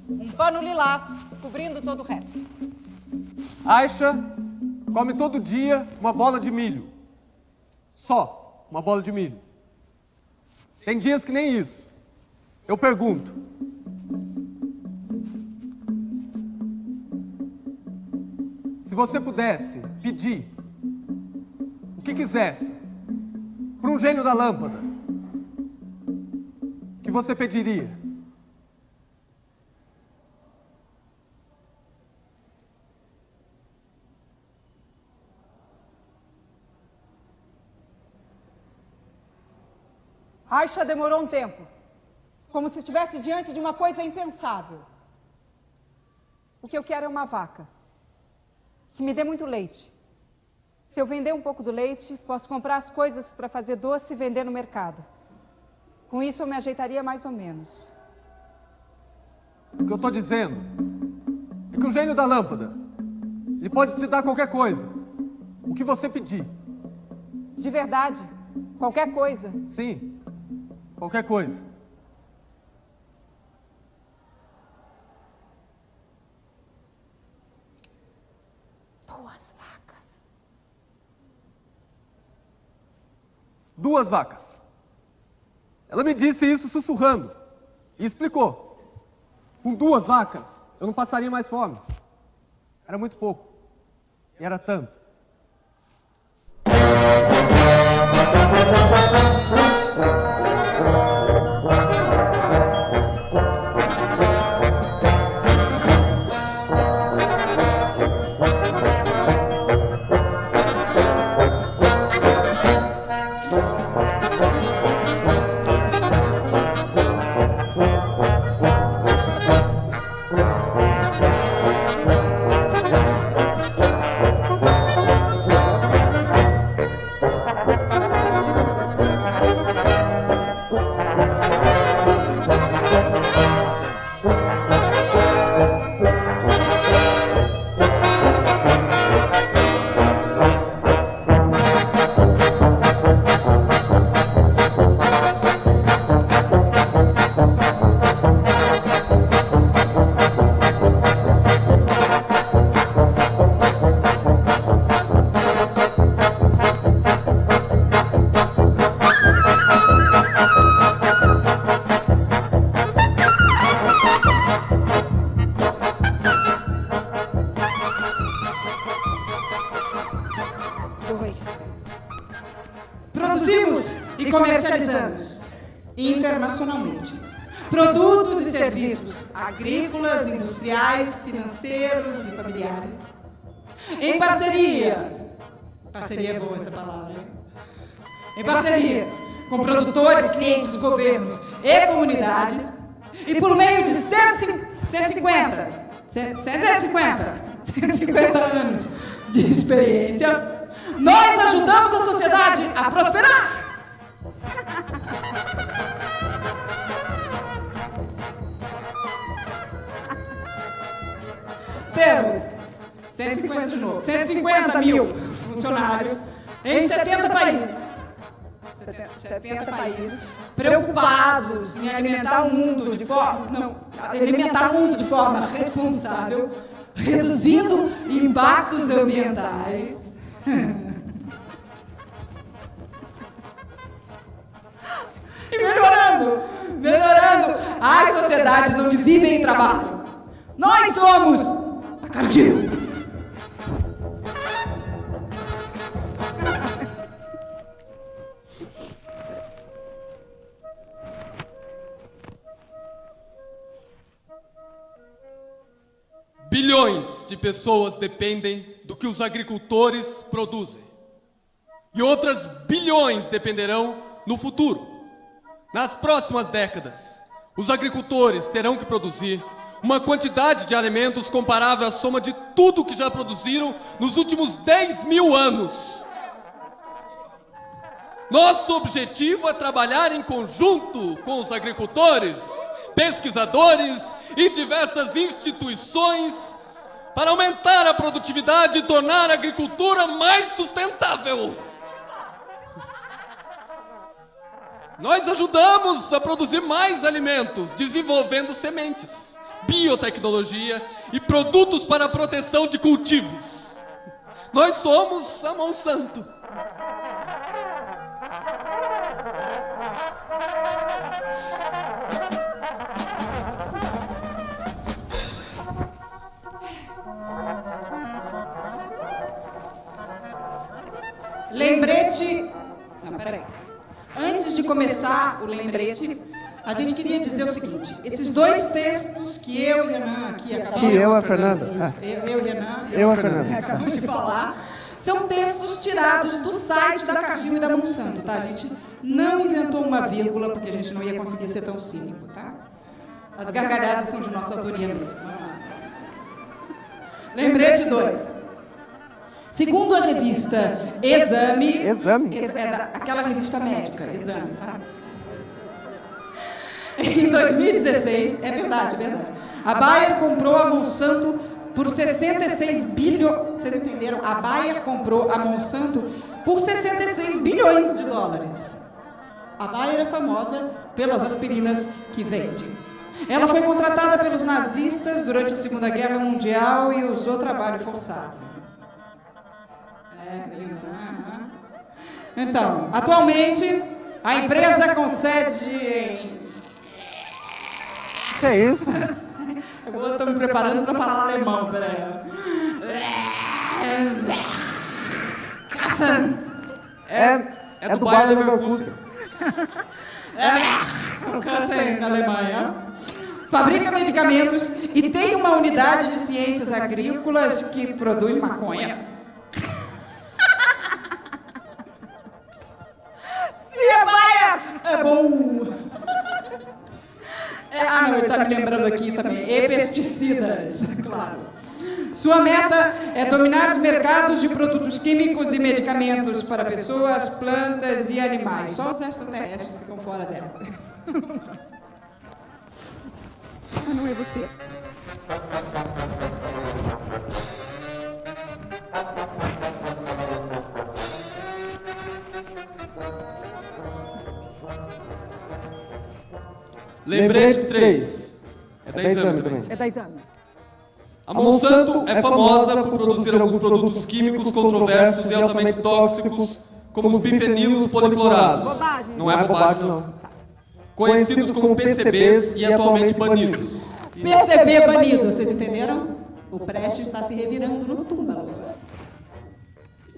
um pano lilás cobrindo todo o resto. Aisha come todo dia uma bola de milho. Só uma bola de milho. Tem dias que nem isso. Eu pergunto: se você pudesse pedir o que quisesse para um gênio da lâmpada, o que você pediria? Aisha demorou um tempo, como se estivesse diante de uma coisa impensável. O que eu quero é uma vaca que me dê muito leite. Se eu vender um pouco do leite, posso comprar as coisas para fazer doce e vender no mercado. Com isso eu me ajeitaria mais ou menos. O que eu estou dizendo é que o gênio da lâmpada, ele pode te dar qualquer coisa, o que você pedir. De verdade? Qualquer coisa? Sim, qualquer coisa. Duas vacas. Ela me disse isso sussurrando e explicou. Com 2 vacas, eu não passaria mais fome. Era muito pouco. E era tanto. Produzimos e comercializamos internacionalmente produtos e serviços agrícolas, industriais, financeiros e familiares. Em parceria é boa essa palavra, hein? Em parceria com produtores, clientes, governos e comunidades, e por meio de 150 anos de experiência, nós ajudamos a sociedade a prosperar. Temos 150 de novo, 150 mil funcionários em 70 países. 70 países preocupados em alimentar o mundo de forma responsável, reduzindo impactos ambientais. E melhorando as sociedades onde vivem e trabalham. Nós somos a Cargill. Bilhões de pessoas dependem do que os agricultores produzem. E outras bilhões dependerão no futuro. Nas próximas décadas, os agricultores terão que produzir uma quantidade de alimentos comparável à soma de tudo que já produziram nos últimos 10.000 anos. Nosso objetivo é trabalhar em conjunto com os agricultores, pesquisadores e diversas instituições para aumentar a produtividade e tornar a agricultura mais sustentável. Nós ajudamos a produzir mais alimentos, desenvolvendo sementes, biotecnologia e produtos para a proteção de cultivos. Nós somos a Monsanto. Lembrete... Não, peraí. Antes de começar o lembrete, a gente queria dizer o seguinte: esses dois textos que eu e Renan aqui acabamos de acabamos de falar, são textos tirados do site da Cargill e da Monsanto, tá? A gente não inventou uma vírgula, porque a gente não ia conseguir ser tão cínico, tá? As gargalhadas são de nossa autoria mesmo. Vamos lá. Lembrete 2. Segundo a revista Exame... aquela revista médica, Exame, sabe? Em 2016, é verdade. A Bayer comprou a Monsanto por 66 bilhões... Vocês entenderam? A Bayer comprou a Monsanto por 66 bilhões de dólares. A Bayer é famosa pelas aspirinas que vende. Ela foi contratada pelos nazistas durante a Segunda Guerra Mundial e usou trabalho forçado. Então, atualmente, a empresa concede em... Que é isso? Eu estou me preparando para falar alemão, peraí. É do Bayer Leverkusen. Na Alemanha. Fabrica medicamentos e tem uma unidade de ciências agrícolas que produz maconha. É bom. Não, ele está me lembrando aqui também. E pesticidas, claro. Sua meta é dominar os mercados de produtos químicos e medicamentos para pessoas, plantas e animais. Só os extraterrestres ficam fora dessa. Não é você. Lembrete 3. É da Exame também. É da Exame. A Monsanto é famosa por produzir alguns produtos químicos controversos e altamente tóxicos, como os bifenilos policlorados. Bobagem. Não é bobagem, não. Conhecidos como PCBs e atualmente banidos. PCB banido, vocês entenderam? O Prestes está se revirando no túmulo.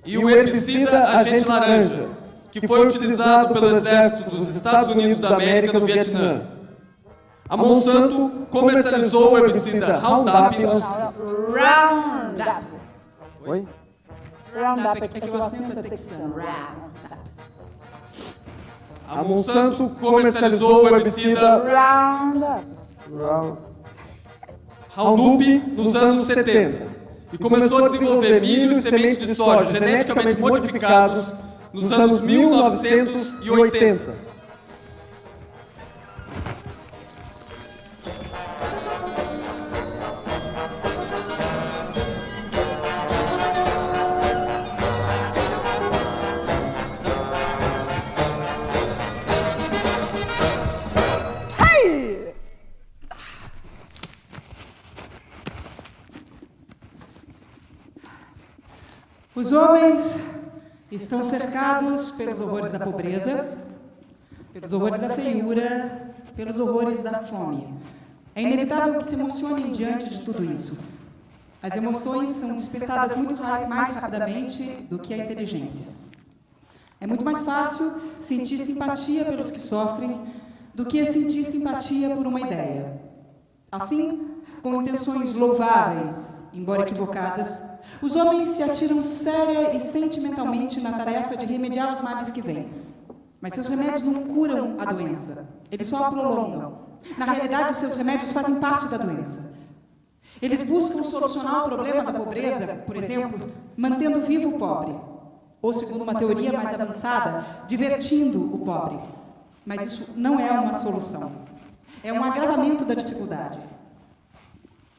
E o herbicida agente laranja, que foi utilizado pelo exército dos Estados Unidos da América no Vietnã. A Monsanto comercializou o herbicida Roundup. Roundup. Oi? Roundup, é que o acento é texano. Roundup. A Monsanto comercializou o herbicida Roundup nos anos 70 e começou a desenvolver milho e sementes de soja geneticamente modificados nos anos 1980. Os homens estão cercados pelos horrores da pobreza, pelos horrores da feiura, pelos horrores da fome. É inevitável que se emocionem diante de tudo isso. As emoções são despertadas muito mais rapidamente do que a inteligência. É muito mais fácil sentir simpatia pelos que sofrem do que sentir simpatia por uma ideia. Assim, com intenções louváveis, embora equivocadas, os homens se atiram séria e sentimentalmente na tarefa de remediar os males que vêm. Mas seus remédios não curam a doença, eles só a prolongam. Na realidade, seus remédios fazem parte da doença. Eles buscam solucionar o problema da pobreza, por exemplo, mantendo vivo o pobre. Ou, segundo uma teoria mais avançada, divertindo o pobre. Mas isso não é uma solução. É um agravamento da dificuldade.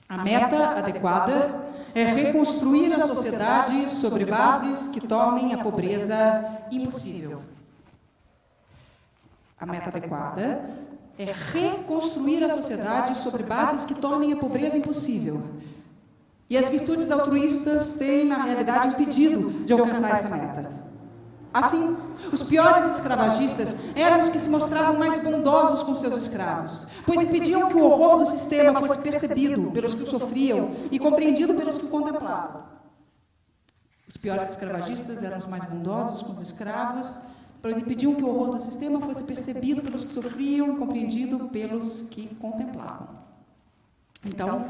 A meta adequada é reconstruir a sociedade sobre bases que tornem a pobreza impossível. A meta adequada é reconstruir a sociedade sobre bases que tornem a pobreza impossível. E as virtudes altruístas têm, na realidade, impedido de alcançar essa meta. Assim, os piores escravagistas eram os que se mostravam mais bondosos com seus escravos, pois impediam que o horror do sistema fosse percebido pelos que o sofriam e compreendido pelos que o contemplavam. Os piores escravagistas eram os mais bondosos com os escravos, pois impediam que o horror do sistema fosse percebido pelos que sofriam e compreendido pelos que contemplavam. Então,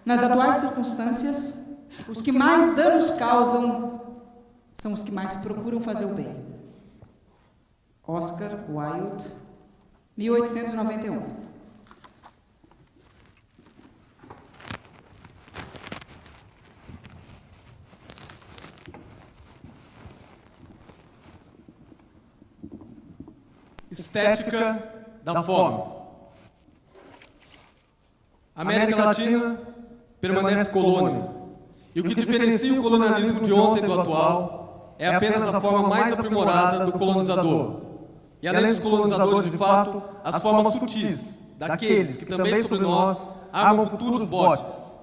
nas atuais circunstâncias, os que mais danos causam são os que mais procuram fazer o bem. Oscar Wilde, 1891. Estética da fome. A América Latina permanece colônia, e o que diferencia o colonialismo de ontem do atual é apenas a forma mais aprimorada do colonizador. E além dos colonizadores de fato, as formas sutis daqueles que também sobre nós armam futuros botes.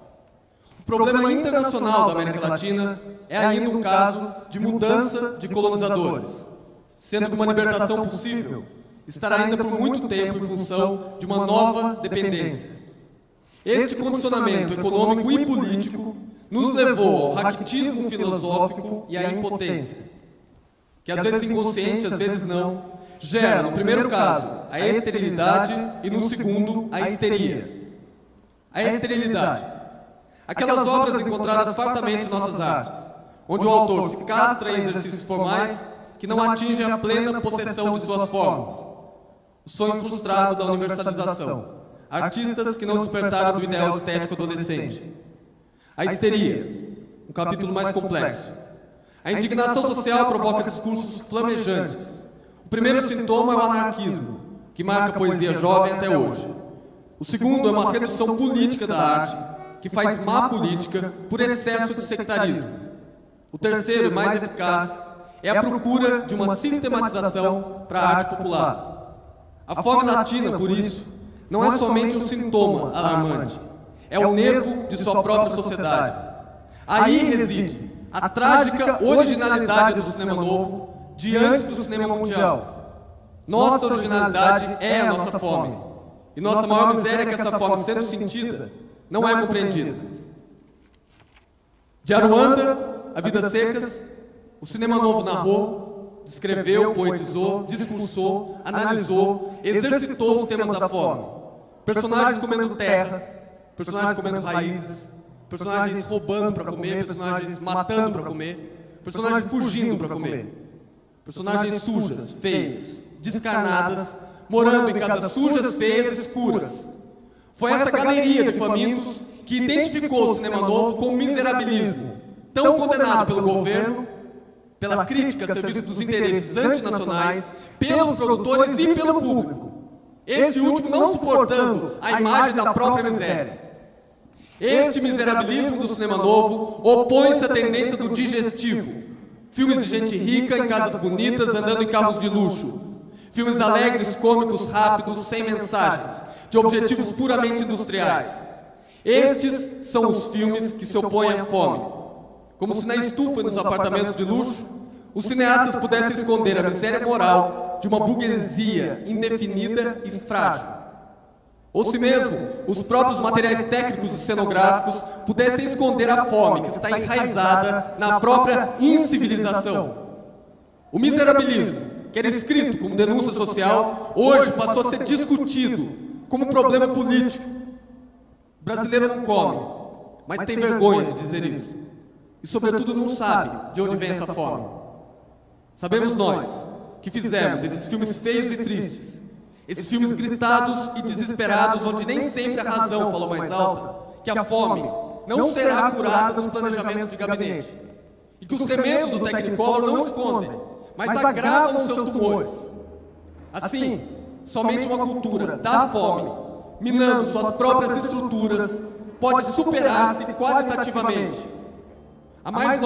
O problema internacional da América Latina é ainda um caso de mudança de colonizadores, sendo que uma libertação possível estará ainda por muito tempo em função de uma nova dependência. Este condicionamento econômico e político nos levou ao raquitismo filosófico e à impotência, que às vezes inconsciente, às vezes não, gera, no primeiro caso, a esterilidade e, no segundo, a histeria. A esterilidade. Aquelas obras encontradas fartamente em nossas artes, onde o autor se castra em exercícios formais que não atingem a plena possessão de suas formas. O sonho frustrado da universalização. Artistas que não despertaram do ideal estético adolescente. A histeria, um capítulo mais complexo. A indignação social provoca discursos flamejantes. O primeiro sintoma é o anarquismo, que marca a poesia jovem até hoje. O segundo é uma redução política da arte, que faz má política por excesso de sectarismo. O terceiro, e mais eficaz, é a procura de uma sistematização para a arte popular. A fome latina, por isso, não é somente um sintoma alarmante, é o nervo de sua própria sociedade. Aí reside a trágica originalidade do cinema novo diante do cinema mundial. Nossa originalidade é a nossa fome, e nossa maior miséria é que essa fome, sendo sentida, não é compreendida. De Aruanda a Vidas Secas, o cinema novo narrou descreveu, poetizou, discursou, analisou, exercitou os temas da fome. Personagens comendo terra, personagens comendo raízes, personagens roubando para comer, personagens matando para comer, personagens fugindo para comer, personagens sujas, feias, descarnadas, morando em casas sujas, feias, escuras. Foi essa galeria de famintos que identificou o cinema novo com o miserabilismo, tão condenado pelo governo, pela crítica a serviço dos interesses antinacionais, pelos produtores e pelo público. Este último não suportando a imagem da própria miséria. Este miserabilismo do cinema novo opõe-se à tendência do digestivo. Filmes de gente rica em casas bonitas, andando em carros de luxo. Filmes alegres, cômicos, rápidos, sem mensagens, de objetivos puramente industriais. Estes são os filmes que se opõem à fome. Como se na estufa e nos apartamentos de luxo, os cineastas pudessem esconder a miséria moral de uma burguesia indefinida e frágil. Ou se mesmo os próprios materiais técnicos e cenográficos pudessem esconder a fome que está enraizada na própria incivilização. O miserabilismo, que era escrito como denúncia social, hoje passou a ser discutido como problema político. O brasileiro não come, mas tem vergonha de dizer isso. E, sobretudo, não sabe de onde vem essa fome. Sabemos nós, que fizemos esses filmes feios e tristes, esses filmes gritados e desesperados, onde nem sempre a razão falou mais alta, que a fome não será curada nos planejamentos de gabinete. E que os remédios do Technicolor não escondem, mas agravam os seus tumores. Assim, somente uma cultura da fome, minando suas próprias estruturas, pode superar-se qualitativamente. A mais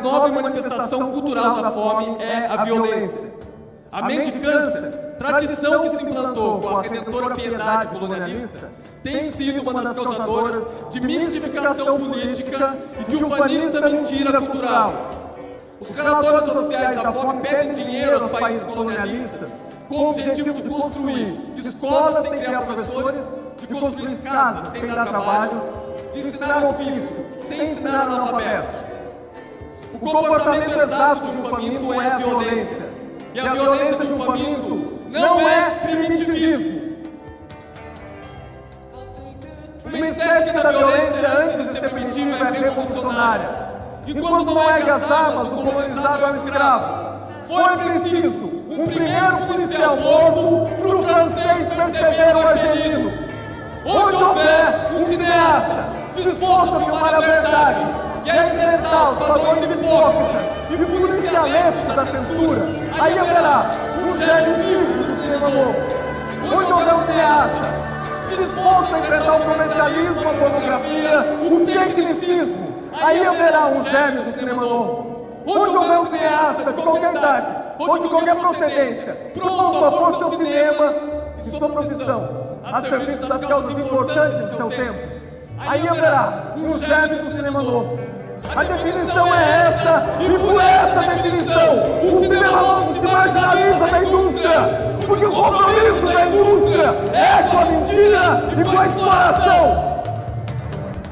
nobre manifestação cultural da fome é a violência. A mendicância, tradição que se implantou com a redentora piedade colonialista, tem sido uma das causadoras de mistificação política e de ufanista mentira cultural. Os relatórios oficiais da fome pedem dinheiro aos países colonialistas com o objetivo de construir escolas sem criar professores, de construir casas sem dar trabalho, de ensinar ofício sem ensinar analfabetos. O comportamento exato de um faminto é a violência. E a violência de um faminto não é primitivismo. Uma estética da violência, antes de ser primitiva, é revolucionária. Enquanto não é que as armas, o colonizado é o escravo. Foi preciso um primeiro policial morto para o francês perceber o argelino. Onde houver um cineasta disposto a filmar a verdade e a enfrentar os padrões hipócritas e policialescos da censura, aí haverá um gênio vivo do cinema novo. Onde houver um cineasta disposto a enfrentar o comercialismo, a pornografia, o tecnicismo, aí haverá um gênio do cinema novo. Onde houver um cineasta de qualquer idade ou de qualquer procedência, pronto a pôr seu cinema e sua profissão a serviço das causas importantes de seu tempo, aí haverá um gênio do cinema novo. A definição é essa, e por essa definição, o cinema novo se marginaliza da indústria, porque o compromisso da indústria é com a mentira e com a exploração.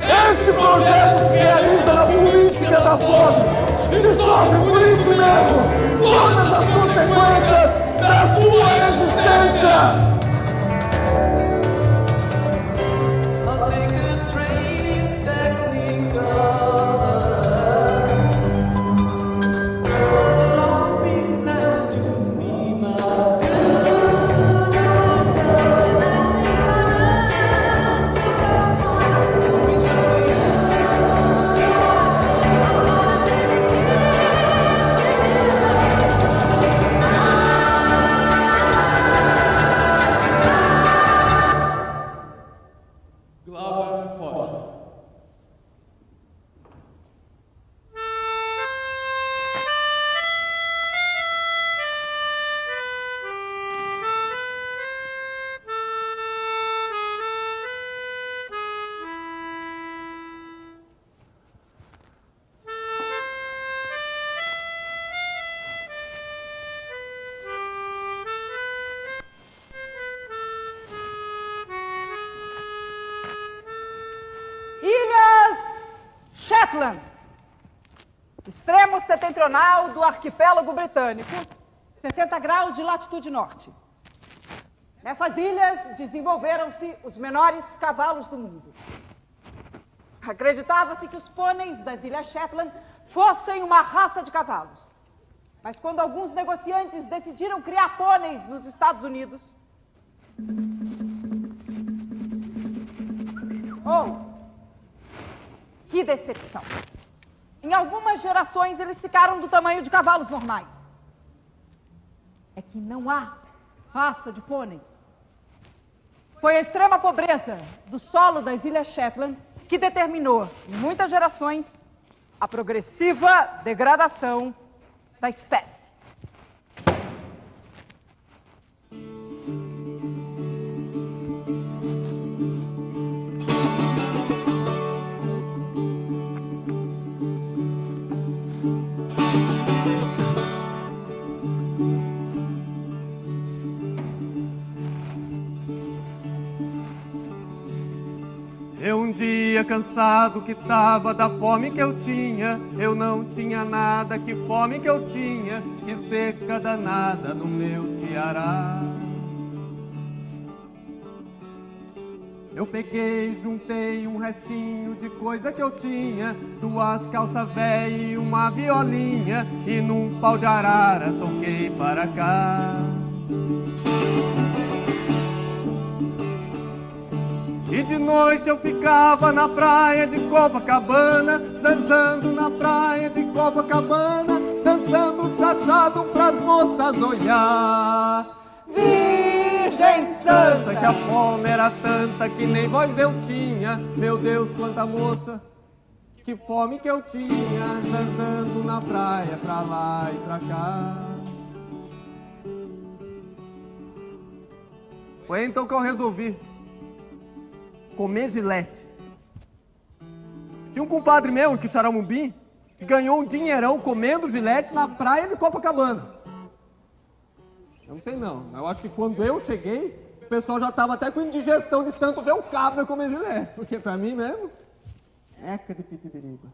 Este projeto realiza na política da fome e sofre por isso mesmo todas as consequências da sua existência. extremo setentrional do arquipélago britânico, 60 graus de latitude norte. Nessas ilhas desenvolveram-se os menores cavalos do mundo. Acreditava-se que os pôneis das Ilhas Shetland fossem uma raça de cavalos. Mas quando alguns negociantes decidiram criar pôneis nos Estados Unidos... que decepção! Em algumas gerações eles ficaram do tamanho de cavalos normais. É que não há raça de pôneis. Foi a extrema pobreza do solo das Ilhas Shetland que determinou, em muitas gerações, a progressiva degradação da espécie. Um dia cansado que tava da fome que eu tinha, eu não tinha nada, que fome que eu tinha, que seca danada no meu Ceará. Eu peguei, juntei um restinho de coisa que eu tinha, 2 calças velhas e uma violinha, e num pau de arara toquei para cá. E de noite eu ficava na praia de Copacabana, dançando na praia de Copacabana, dançando chachado pras moças olhar. Virgem Santa, que a fome era tanta que nem voz eu tinha. Meu Deus, quanta moça, que fome que eu tinha, dançando na praia pra lá e pra cá. Foi então que eu resolvi comer Gilete. Tinha um compadre meu, que Xaramubim, que ganhou um dinheirão comendo Gilete na praia de Copacabana. Eu não sei não, eu acho que quando eu cheguei, o pessoal já estava até com indigestão de tanto ver o cabra comer Gilete, porque pra mim mesmo, eca de pitibiriba.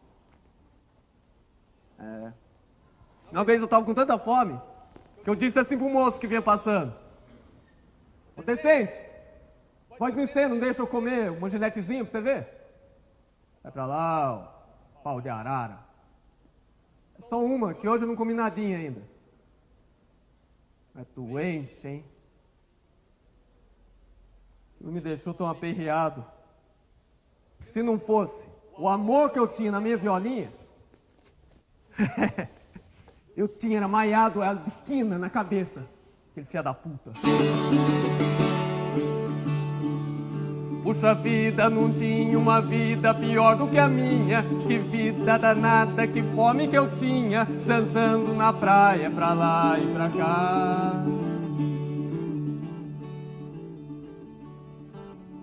Uma vez eu estava com tanta fome, que eu disse assim pro moço que vinha passando: ô Decente, pode me ser, não deixa eu comer uma giletezinha pra você ver? Vai pra lá, ó, pau de arara. É só uma, que hoje eu não comi nadinha ainda. Mas tu enche, hein? Não me deixou tão aperreado. Se não fosse o amor que eu tinha na minha violinha, eu tinha maiado ela de quina na cabeça. Aquele filho da puta. Puxa vida, não tinha uma vida pior do que a minha. Que vida danada, que fome que eu tinha, dançando na praia pra lá e pra cá.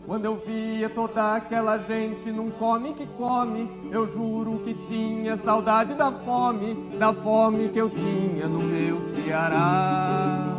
Quando eu via toda aquela gente num come que come, eu juro que tinha saudade da fome que eu tinha no meu Ceará.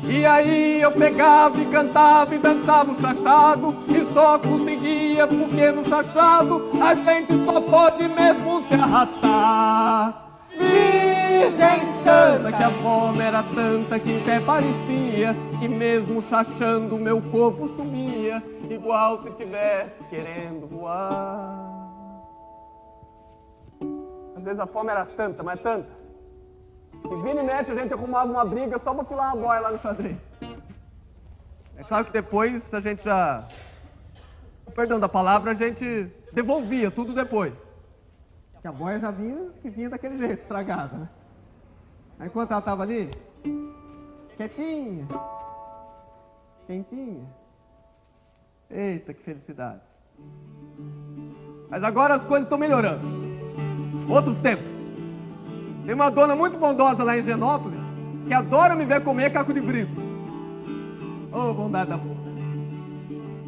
E aí eu pegava e cantava e dançava o chachado, e só conseguia porque no chachado a gente só pode mesmo se arrastar. Virgem Santa, que a fome era tanta que até parecia que mesmo chachando meu corpo sumia, igual se tivesse querendo voar. Às vezes a fome era tanta, mas tanta, e vira e mexe a gente arrumava uma briga só pra pular uma boia lá no xadrez. É claro que depois a gente já, perdão da palavra, a gente devolvia tudo depois. Porque a boia já vinha daquele jeito, estragada, né? Aí enquanto ela tava ali, quietinha, quentinha. Eita, que felicidade. Mas agora as coisas estão melhorando. Outros tempos. Tem uma dona muito bondosa lá em Higienópolis que adora me ver comer caco de brito. Ô, bondade da porra.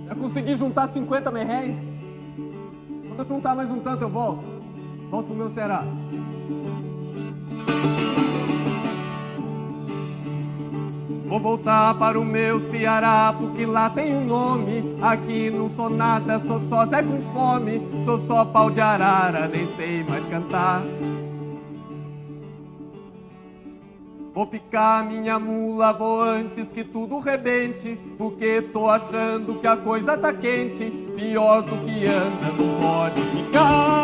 Já consegui juntar 50 merréis. Quando eu juntar mais um tanto eu volto. Volto pro meu Ceará. Vou voltar para o meu Ceará, porque lá tem um nome. Aqui não sou nada, sou só Zé com fome. Sou só pau de arara, nem sei mais cantar. Vou picar minha mula, vou antes que tudo rebente, porque tô achando que a coisa tá quente. Pior do que anda, não pode ficar.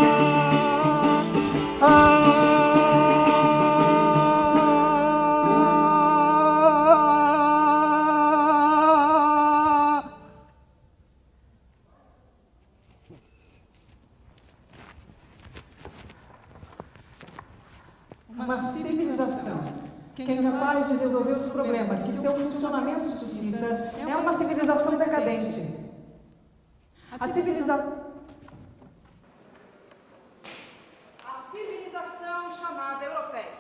Uma civilização que é capaz de resolver os problemas que seu funcionamento suscita é uma civilização decadente. A civilização chamada europeia,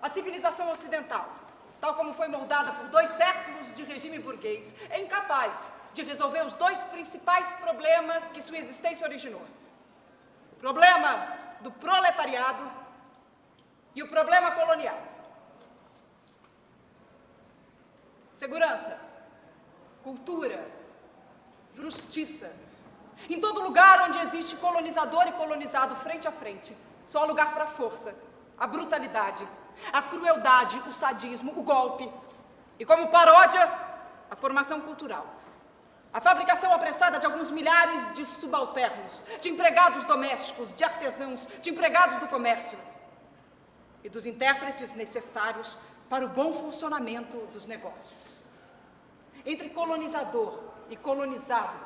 a civilização ocidental, tal como foi moldada por 2 séculos de regime burguês, é incapaz de resolver os 2 principais problemas que sua existência originou. O problema do proletariado e o problema colonial. Segurança, cultura, justiça. Em todo lugar onde existe colonizador e colonizado frente a frente, só há lugar para a força, a brutalidade, a crueldade, o sadismo, o golpe. E como paródia, a formação cultural. A fabricação apressada de alguns milhares de subalternos, de empregados domésticos, de artesãos, de empregados do comércio e dos intérpretes necessários para o bom funcionamento dos negócios. Entre colonizador e colonizado,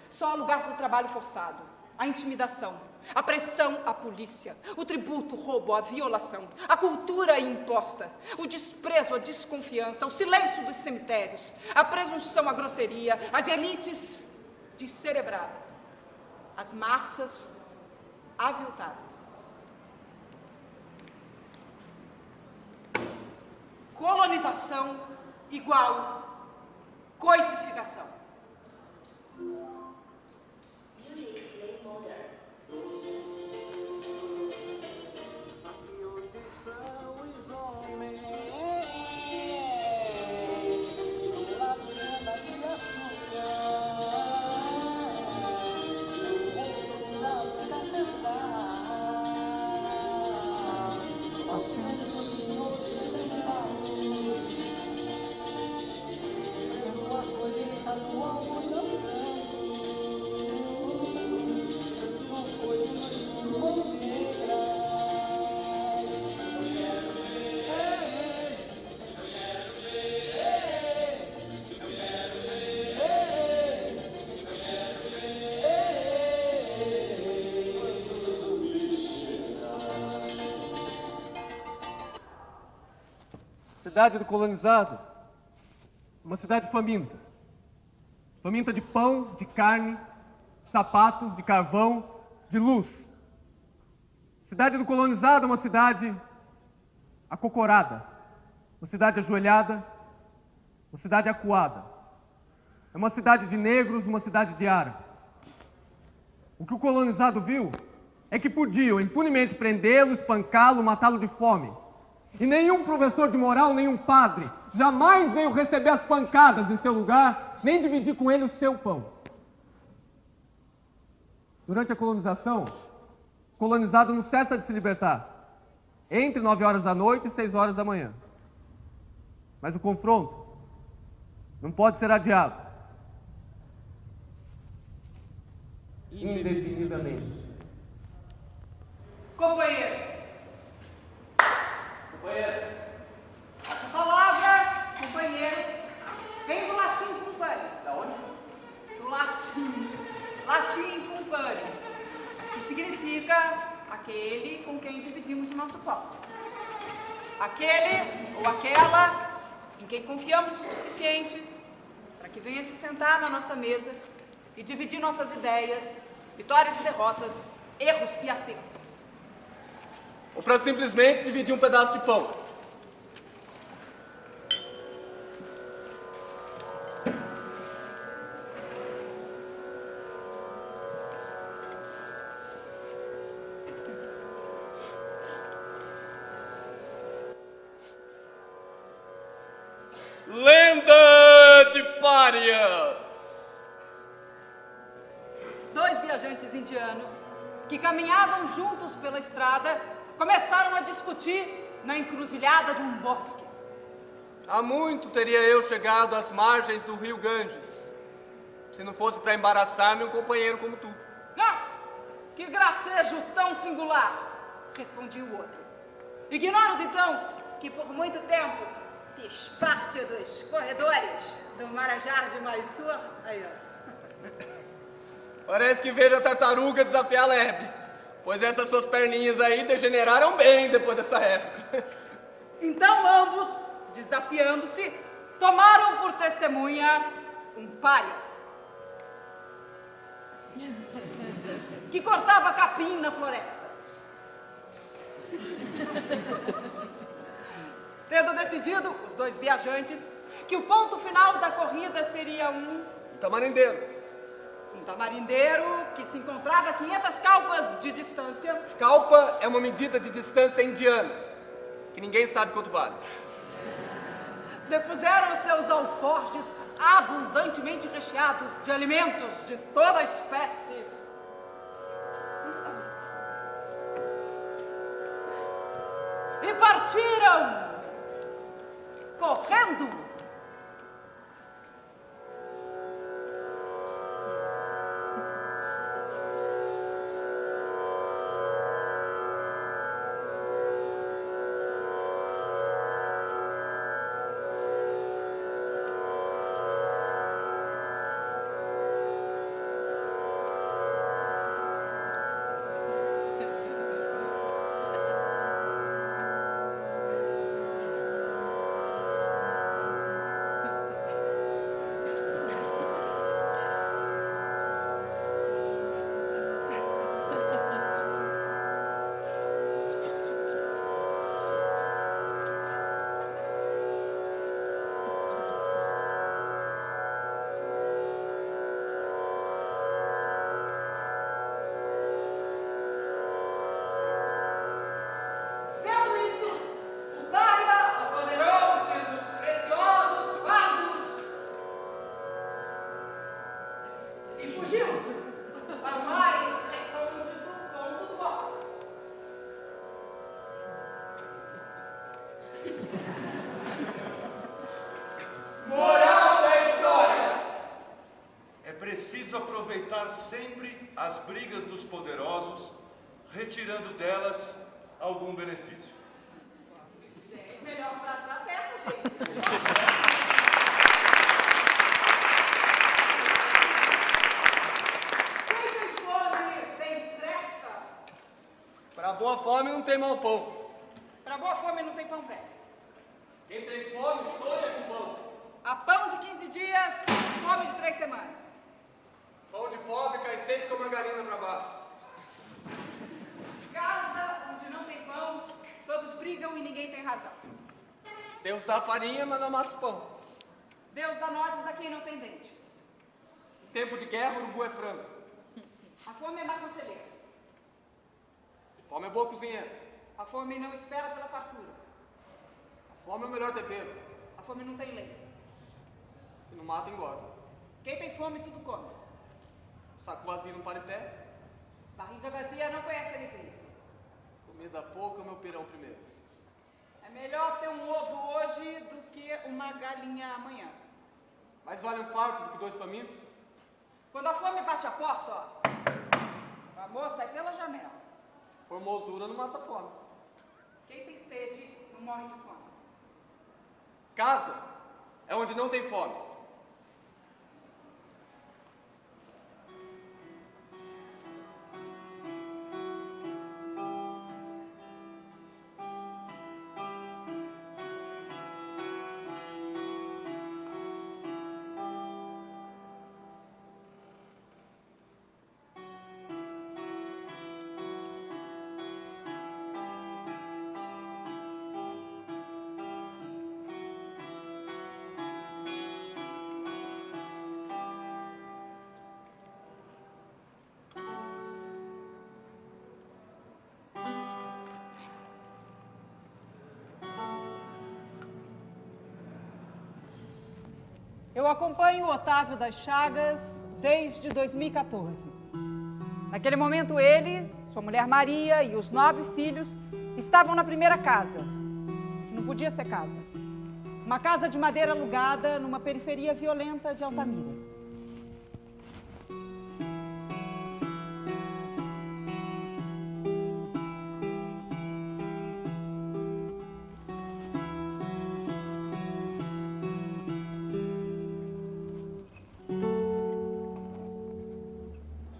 só há lugar para o trabalho forçado, a intimidação, a pressão à polícia, o tributo, o roubo, a violação, a cultura imposta, o desprezo, a desconfiança, o silêncio dos cemitérios, a presunção, a grosseria, as elites descerebradas, as massas aviltadas. Colonização igual coisificação. Cidade do colonizado, uma cidade faminta. Faminta de pão, de carne, de sapatos, de carvão, de luz. Cidade do colonizado, uma cidade acocorada, uma cidade ajoelhada, uma cidade acuada. É uma cidade de negros, uma cidade de árabes. O que o colonizado viu é que podiam impunemente prendê-lo, espancá-lo, matá-lo de fome. E nenhum professor de moral, nenhum padre, jamais veio receber as pancadas em seu lugar, nem dividir com ele o seu pão. Durante a colonização, o colonizado não cessa de se libertar, entre 9 horas da noite e 6 horas da manhã. Mas o confronto não pode ser adiado indefinidamente. Companheiro. Essa palavra, companheiro, vem do latim compares. Da onde? Do latim. Latim compares. Que significa aquele com quem dividimos o nosso pão. Aquele ou aquela em quem confiamos o suficiente para que venha se sentar na nossa mesa e dividir nossas ideias, vitórias e derrotas, erros e acertos. Ou para simplesmente dividir um pedaço de pão. Lê banda de párias! 2 viajantes indianos que caminhavam juntos pela estrada começaram a discutir na encruzilhada de um bosque. Há muito teria eu chegado às margens do rio Ganges, se não fosse para embaraçar meu companheiro como tu. Não! Que gracejo tão singular! Respondia o outro. Ignoras então que por muito tempo fiz parte dos corredores do Marajá de Mysore? Aí, ó. Parece que vejo a tartaruga desafiar a lebre, pois essas suas perninhas aí degeneraram bem depois dessa época. Então ambos, desafiando-se, tomaram por testemunha um palha que cortava capim na floresta. Tendo decidido, os 2 viajantes, que o ponto final da corrida seria um tamarindeiro. Um tamarindeiro que se encontrava a 500 calpas de distância. Calpa é uma medida de distância indiana, que ninguém sabe quanto vale. Depuseram seus alforjes abundantemente recheados de alimentos de toda a espécie. E partiram correndo. Sempre as brigas dos poderosos, retirando delas algum benefício. Melhor frase da peça, gente. Quem tem fome tem pressa. Para boa fome não tem mau pão. Para boa fome não tem pão velho. Quem tem fome sonha com pão. Há pão de 15 dias, fome de 3 semanas. Pão de pobre cai sempre com a margarina para baixo. Casa onde não tem pão, todos brigam e ninguém tem razão. Deus dá farinha, mas não amassa o pão. Deus dá nozes a quem não tem dentes. Em tempo de guerra, o urubu é frango. A fome é má conselheira. A fome é boa cozinheira. A fome não espera pela fartura. A fome é o melhor tempero. A fome não tem lei. E não mata, engorda. Quem tem fome, tudo come. Saco vazio não para em pé. Barriga vazia não conhece alegria. Comida pouca, meu pirão primeiro. É melhor ter um ovo hoje do que uma galinha amanhã. Mais vale um farto do que 2 famintos. Quando a fome bate a porta, ó, o amor sai pela janela. Formosura não mata a fome. Quem tem sede não morre de fome. Casa é onde não tem fome. Eu acompanho o Otávio das Chagas desde 2014. Naquele momento ele, sua mulher Maria e os 9 filhos estavam na primeira casa, que não podia ser casa. Uma casa de madeira alugada numa periferia violenta de Altamira.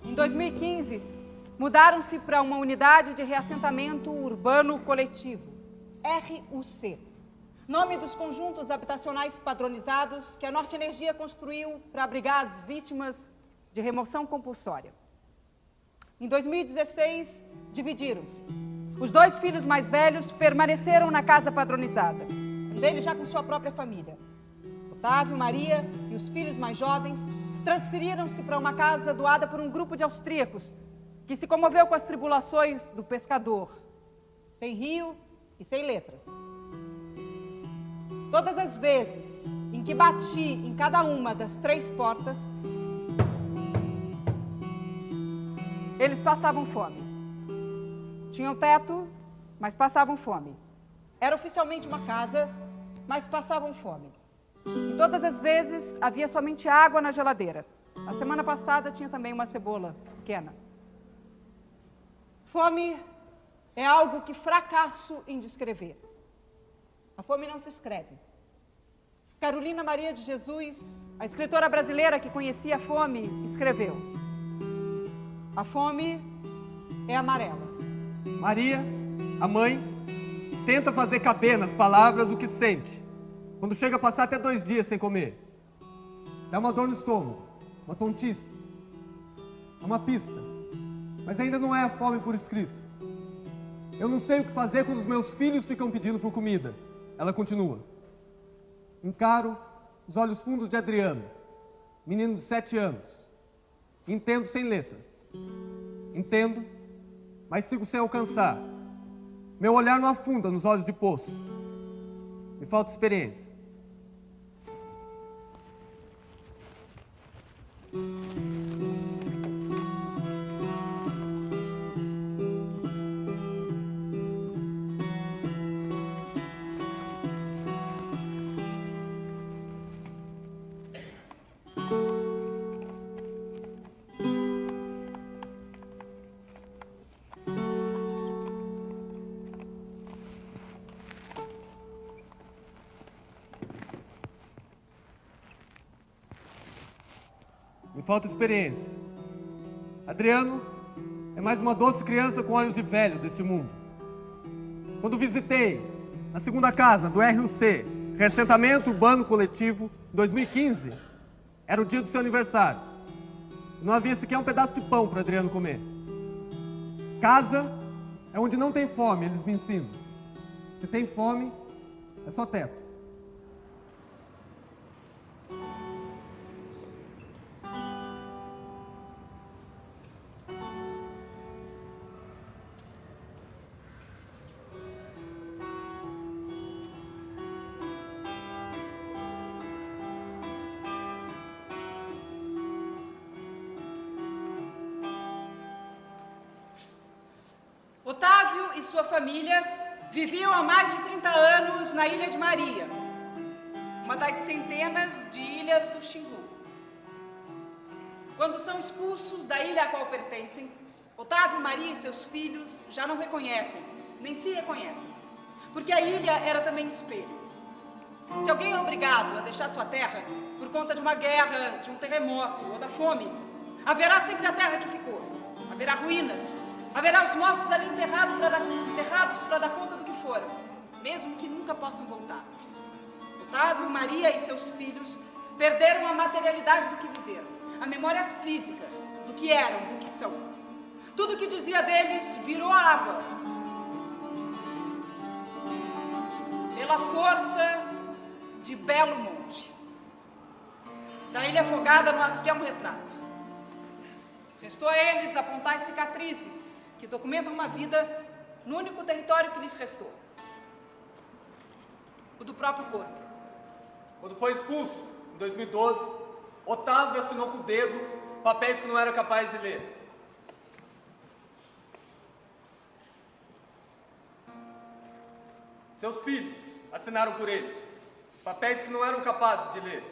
Em 2015, mudaram-se para uma unidade de reassentamento urbano coletivo, RUC, nome dos conjuntos habitacionais padronizados que a Norte Energia construiu para abrigar as vítimas de remoção compulsória. Em 2016, dividiram-se. Os 2 filhos mais velhos permaneceram na casa padronizada, um deles já com sua própria família. Otávio, Maria e os filhos mais jovens transferiram-se para uma casa doada por um grupo de austríacos que se comoveu com as tribulações do pescador, sem rio e sem letras. Todas as vezes em que bati em cada uma das 3 portas, eles passavam fome. Tinham teto, mas passavam fome. Era oficialmente uma casa, mas passavam fome. E todas as vezes havia somente água na geladeira. A semana passada tinha também uma cebola pequena. Fome é algo que fracasso em descrever. A fome não se escreve. Carolina Maria de Jesus, a escritora brasileira que conhecia a fome, escreveu: a fome é amarela. Maria, a mãe, tenta fazer caber nas palavras o que sente, quando chega a passar até 2 dias sem comer. Dá uma dor no estômago, uma tontice, é uma pista, mas ainda não é a fome por escrito. Eu não sei o que fazer quando os meus filhos ficam pedindo por comida. Ela continua. Encaro os olhos fundos de Adriano, menino de 7 anos. Entendo sem letras. Entendo, mas sigo sem alcançar. Meu olhar não afunda nos olhos de poço. Me falta experiência. Me falta experiência. Adriano é mais uma doce criança com olhos de velho deste mundo. Quando visitei na segunda casa do RUC, Reassentamento Urbano Coletivo, em 2015, era o dia do seu aniversário. Não havia sequer um pedaço de pão para Adriano comer. Casa é onde não tem fome, eles me ensinam. Se tem fome, é só teto. Otávio e sua família viviam há mais de 30 anos na Ilha de Maria, uma das centenas de ilhas do Xingu. Quando são expulsos da ilha a qual pertencem, Otávio, Maria e seus filhos já não reconhecem, nem se reconhecem, porque a ilha era também espelho. Se alguém é obrigado a deixar sua terra por conta de uma guerra, de um terremoto ou da fome, haverá sempre a terra que ficou, haverá ruínas, haverá os mortos ali enterrados para dar conta do que foram, mesmo que nunca possam voltar. Otávio, Maria e seus filhos perderam a materialidade do que viveram, a memória física do que eram, do que são. Tudo o que dizia deles virou água. Pela força de Belo Monte, da ilha afogada no Asque é um retrato. Restou a eles apontar as cicatrizes que documentam uma vida no único território que lhes restou, o do próprio corpo. Quando foi expulso, Em 2012, Otávio assinou com o dedo papéis que não era capaz de ler. Seus filhos assinaram por ele papéis que não eram capazes de ler.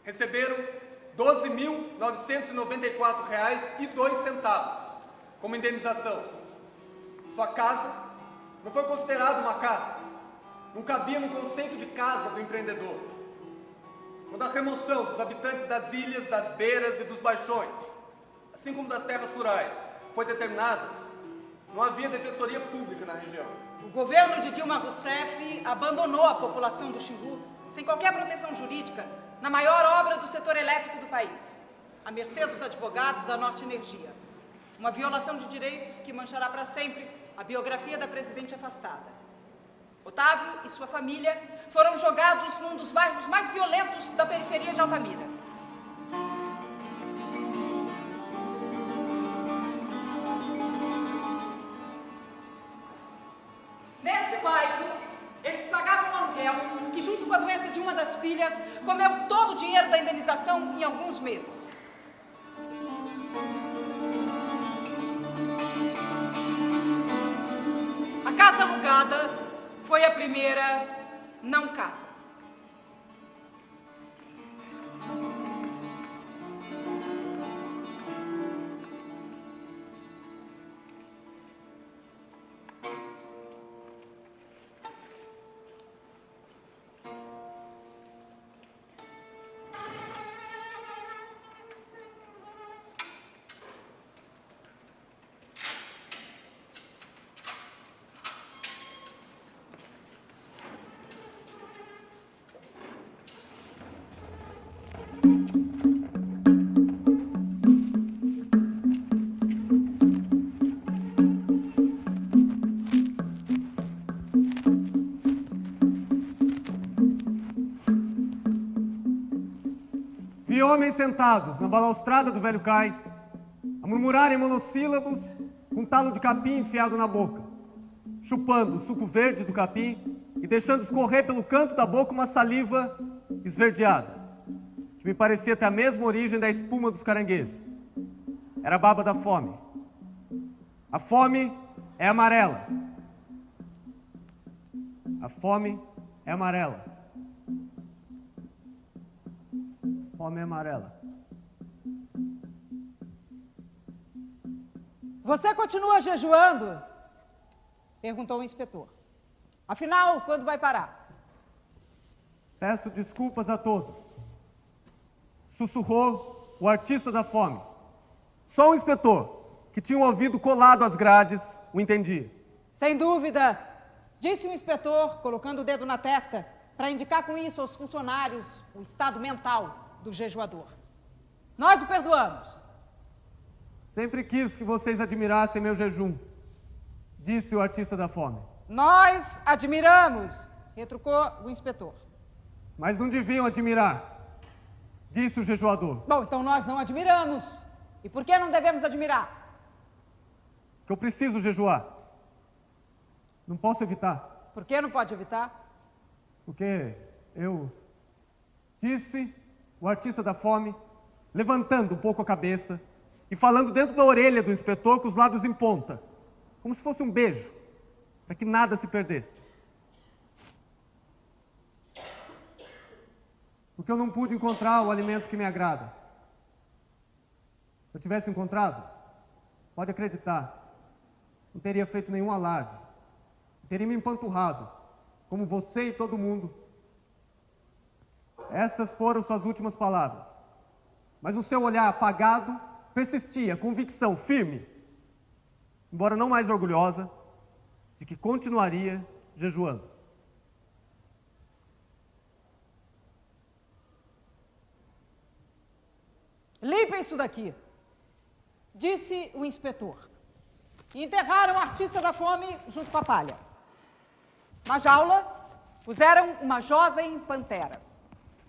Receberam R$ 12.994,02 como indenização. Sua casa não foi considerada uma casa. Não cabia no conceito de casa do empreendedor. Quando a remoção dos habitantes das ilhas, das beiras e dos baixões, assim como das terras rurais, foi determinada, não havia defensoria pública na região. O governo de Dilma Rousseff abandonou a população do Xingu sem qualquer proteção jurídica na maior obra do setor elétrico do país, à mercê dos advogados da Norte Energia. Uma violação de direitos que manchará para sempre a biografia da presidente afastada. Otávio e sua família foram jogados num dos bairros mais violentos da periferia de Altamira. Nesse bairro, eles pagavam um aluguel que, junto com a doença de uma das filhas, comeu todo o dinheiro da indenização em alguns meses. A casa alugada foi a primeira não casa. Vi homens sentados na balaustrada do velho cais, a murmurarem monossílabos com um talo de capim enfiado na boca, chupando o suco verde do capim e deixando escorrer pelo canto da boca uma saliva esverdeada, que me parecia ter a mesma origem da espuma dos caranguejos. Era a baba da fome. A fome é amarela. A fome é amarela. Fome é amarela. Você continua jejuando? Perguntou o inspetor. Afinal, quando vai parar? Peço desculpas a todos. Sussurrou o artista da fome. Só o inspetor, que tinha o ouvido colado às grades, o entendia. Sem dúvida, disse o inspetor, colocando o dedo na testa, para indicar com isso aos funcionários o estado mental do jejuador. Nós o perdoamos. Sempre quis que vocês admirassem meu jejum, disse o artista da fome. Nós admiramos, retrucou o inspetor. Mas não deviam admirar, disse o jejuador. Bom, então nós não admiramos. E por que não devemos admirar? Que eu preciso jejuar. Não posso evitar. Por que não pode evitar? Porque eu disse o artista da fome, levantando um pouco a cabeça e falando dentro da orelha do inspetor com os lábios em ponta, como se fosse um beijo, para que nada se perdesse. Porque eu não pude encontrar o alimento que me agrada. Se eu tivesse encontrado, pode acreditar, não teria feito nenhum alarde, teria me empanturrado, como você e todo mundo. Essas foram suas últimas palavras. Mas o seu olhar apagado persistia, convicção firme, embora não mais orgulhosa, de que continuaria jejuando. Limpa isso daqui, disse o inspetor. E enterraram o artista da fome junto com a palha. Na jaula, puseram uma jovem pantera.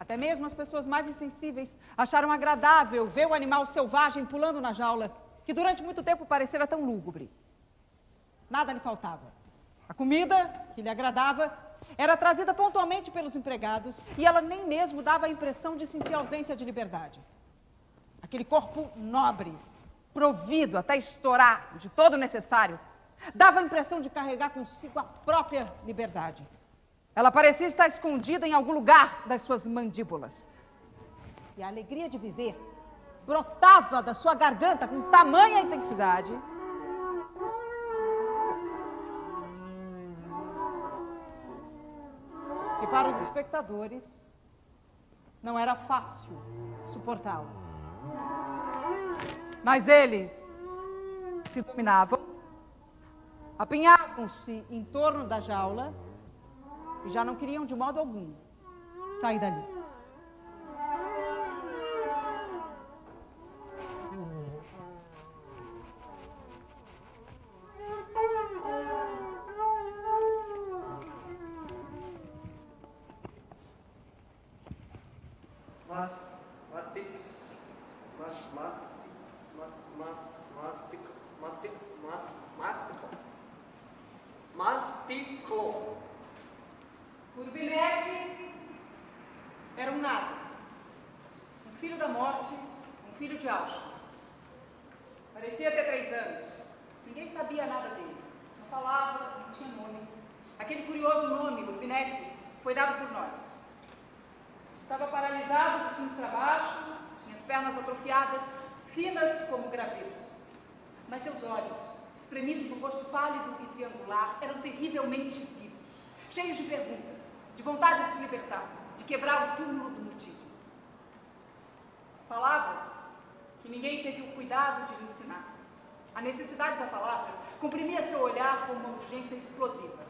Até mesmo as pessoas mais insensíveis acharam agradável ver o animal selvagem pulando na jaula, que durante muito tempo parecera tão lúgubre. Nada lhe faltava. A comida, que lhe agradava, Era trazida pontualmente pelos empregados e ela nem mesmo dava a impressão de sentir ausência de liberdade. Aquele corpo nobre, provido até estourar de todo o necessário, dava a impressão de carregar consigo a própria liberdade. Ela parecia estar escondida em algum lugar das suas mandíbulas. E a alegria de viver brotava da sua garganta com tamanha intensidade que para os espectadores não era fácil suportá-la. Mas eles se dominavam, apinhavam-se em torno da jaula e já não queriam de modo algum sair dali. Masticlo. Urbinec era um nada, um filho da morte, um filho de Auschwitz. Parecia ter 3 anos. Ninguém sabia nada dele. Não falava, não tinha nome. Aquele curioso nome, Urbinec, foi dado por nós. Estava paralisado por cima para baixo, tinha as pernas atrofiadas, finas como gravetos. Mas seus olhos, espremidos no rosto pálido e triangular, eram terrivelmente vivos, cheios de perguntas, de vontade de se libertar, de quebrar o túmulo do mutismo. As palavras que ninguém teve o cuidado de lhe ensinar. A necessidade da palavra comprimia seu olhar com uma urgência explosiva.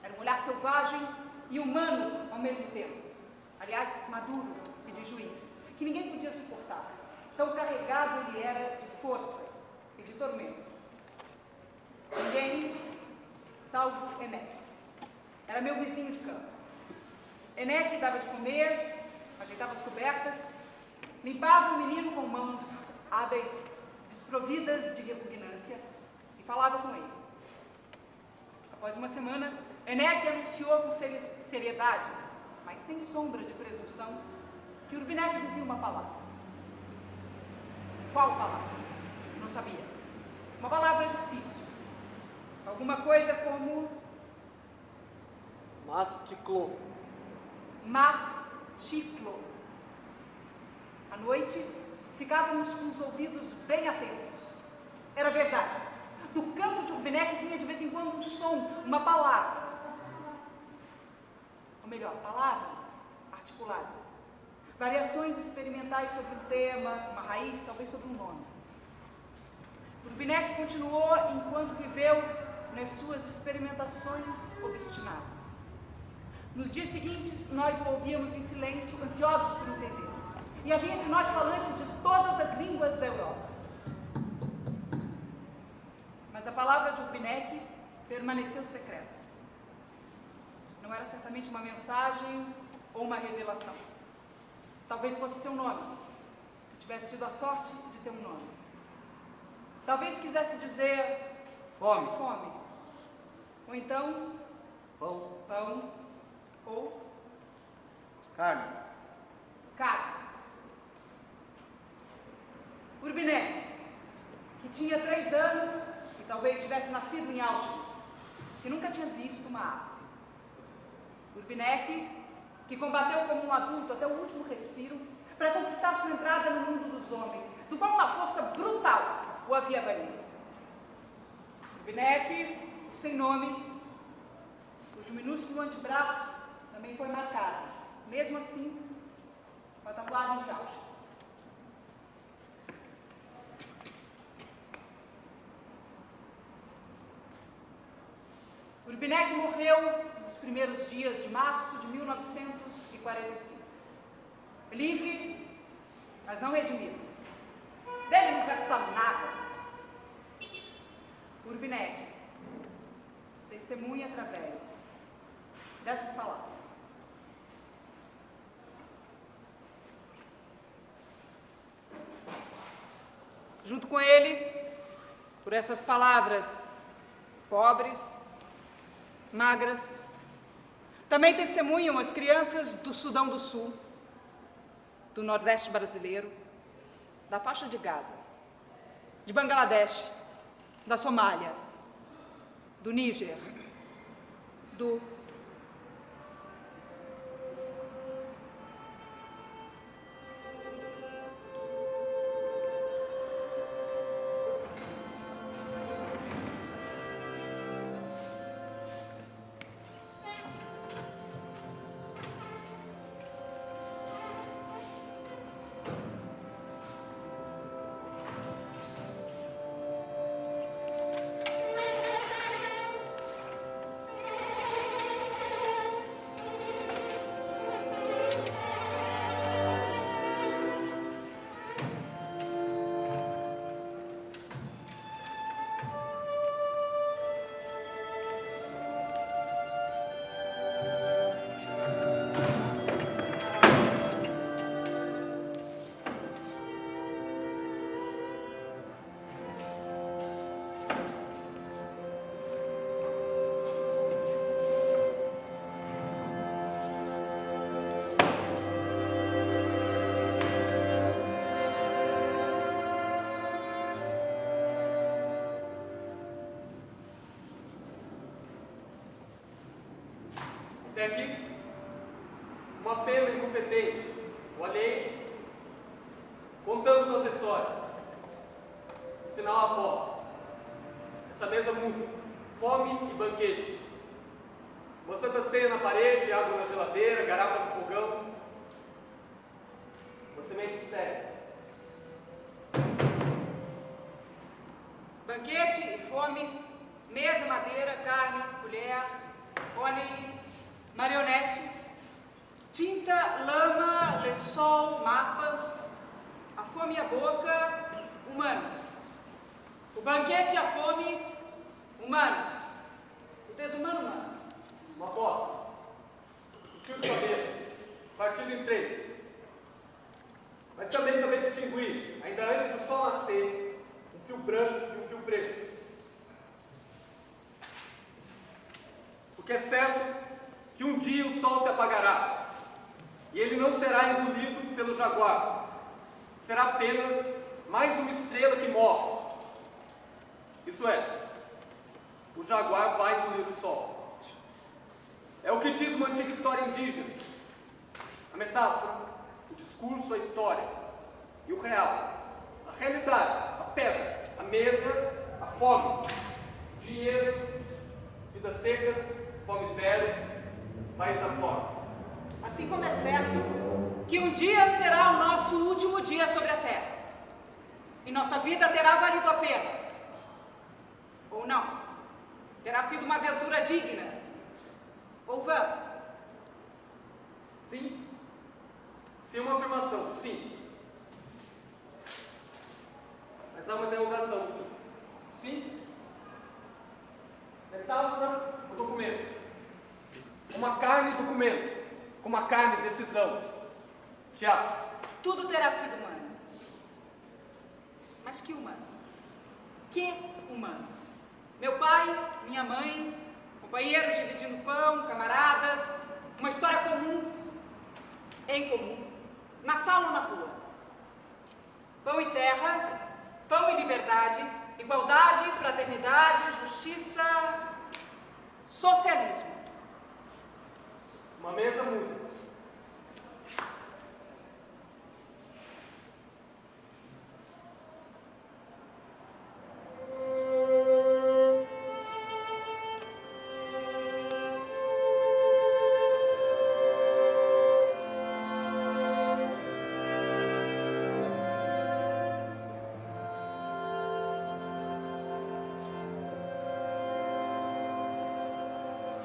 Era um olhar selvagem e humano ao mesmo tempo. Aliás, maduro e de juiz, que ninguém podia suportar. Tão carregado ele era de força e de tormento. Ninguém, salvo Enek. Era meu vizinho de campo. Enek dava de comer, ajeitava as cobertas, limpava o menino com mãos hábeis, desprovidas de repugnância, e falava com ele. Após uma semana, Enek anunciou com seriedade, mas sem sombra de presunção, que Urbinec dizia uma palavra. Qual palavra? Não sabia. Uma palavra difícil. Alguma coisa como... Masticlo. Masticlo. À noite, ficávamos com os ouvidos bem atentos. Era verdade. Do canto de Urbinec vinha de vez em quando um som, uma palavra. Ou melhor, palavras articuladas. Variações experimentais sobre um tema, uma raiz, talvez sobre um nome. Urbinec continuou enquanto viveu nas suas experimentações obstinadas. Nos dias seguintes, nós o ouvíamos em silêncio, ansiosos por entender. E havia entre nós falantes de todas as línguas da Europa. Mas a palavra de Urbinec permaneceu secreta. Não era certamente uma mensagem ou uma revelação. Talvez fosse seu nome, se tivesse tido a sorte de ter um nome. Talvez quisesse dizer fome. Fome. Ou então Pão. Pão. Ou Carne. carne. Urbinec, que tinha 3 anos e talvez tivesse nascido em Auschwitz, que nunca tinha visto uma árvore. Urbinec, que combateu como um adulto até o último respiro para conquistar sua entrada no mundo dos homens, do qual uma força brutal o havia banido. Urbinec, sem nome, cujo minúsculo antebraço também foi marcado, mesmo assim, com a tatuagem de Auschwitz. Urbinec morreu nos primeiros dias de março de 1945. Livre, mas não redimido. Dele não resta nada. Urbinec testemunha através dessas palavras. Junto com ele, por essas palavras pobres, magras, Também testemunham as crianças do Sudão do Sul, do Nordeste brasileiro, da faixa de Gaza, de Bangladesh, da Somália, do Níger, do... Até aqui, uma pena incompetente, o alheio. Contamos nossa história. Final a aposta. Essa mesa muda. Fome e banquete. Uma santa ceia na parede, água na geladeira, garapa no fogão. Uma semente estéril. Banquete e fome, mesa, madeira, carne, colher, pônei, marionetes, tinta, lama, lençol, mapa, a fome e a boca, humanos. O banquete e a fome, humanos. O desumano, humano. Uma aposta. Um fio de cabelo, partido em 3. Mas também saber distinguir, ainda antes do sol nascer, um fio branco e um fio preto. Porque é certo que um dia o sol se apagará e ele não será engolido pelo jaguar. Será apenas mais uma estrela que morre. Isso é, o jaguar vai engolir o sol. É o que diz uma antiga história indígena. A metáfora, o discurso, a história e o real. A realidade, a pedra, a mesa, a fome, dinheiro, vidas secas, fome zero, país da fome. Assim como é certo que um dia será o nosso último dia sobre a Terra. E nossa vida terá valido a pena. Ou não. Terá sido uma aventura digna. Ou vã. Sim. Sim, uma afirmação, sim. Mas há uma interrogação. Sim? Metáfora ou documento? Uma carne documento. Com uma carne decisão. Teatro. Tudo terá sido humano. Mas que humano? Que humano? Meu pai, minha mãe, companheiros dividindo pão, camaradas, uma história comum, em comum, na sala ou na rua. Pão e terra, pão e liberdade, igualdade, fraternidade, justiça, socialismo. Uma mesa muda.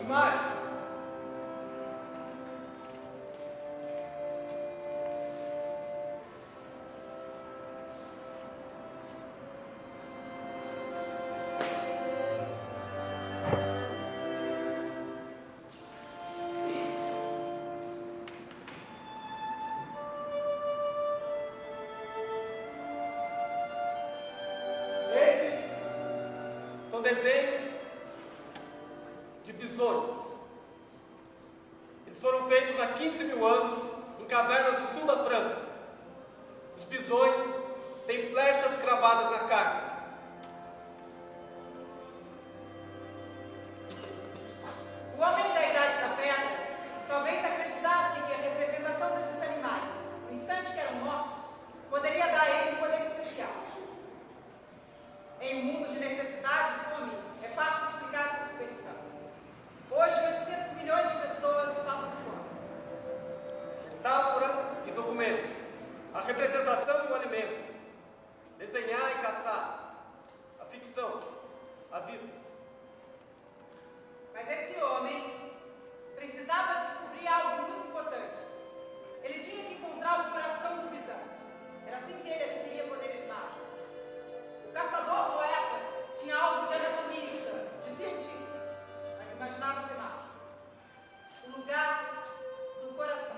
Imagens. Esses são desenhos de bisões. Eles foram feitos há 15 mil anos em cavernas do sul da França. Os bisões têm flechas cravadas na carne. O homem da Idade da Pedra talvez acreditasse que a representação desses animais, no instante que eram mortos, poderia dar a ele um poder especial. Em um mundo de necessidade e fome, é fácil explicar essa superstição. Hoje, 800 milhões de pessoas passam fome. Metáfora e documento. A representação do alimento. Desenhar e caçar. A ficção. A vida. Mas esse homem precisava descobrir algo muito importante. Ele tinha que encontrar o coração do bisão. Era assim que ele adquiria poderes mágicos. O caçador-poeta tinha algo de anatomista, de cientista, mas imaginava ser mágico. O lugar do coração.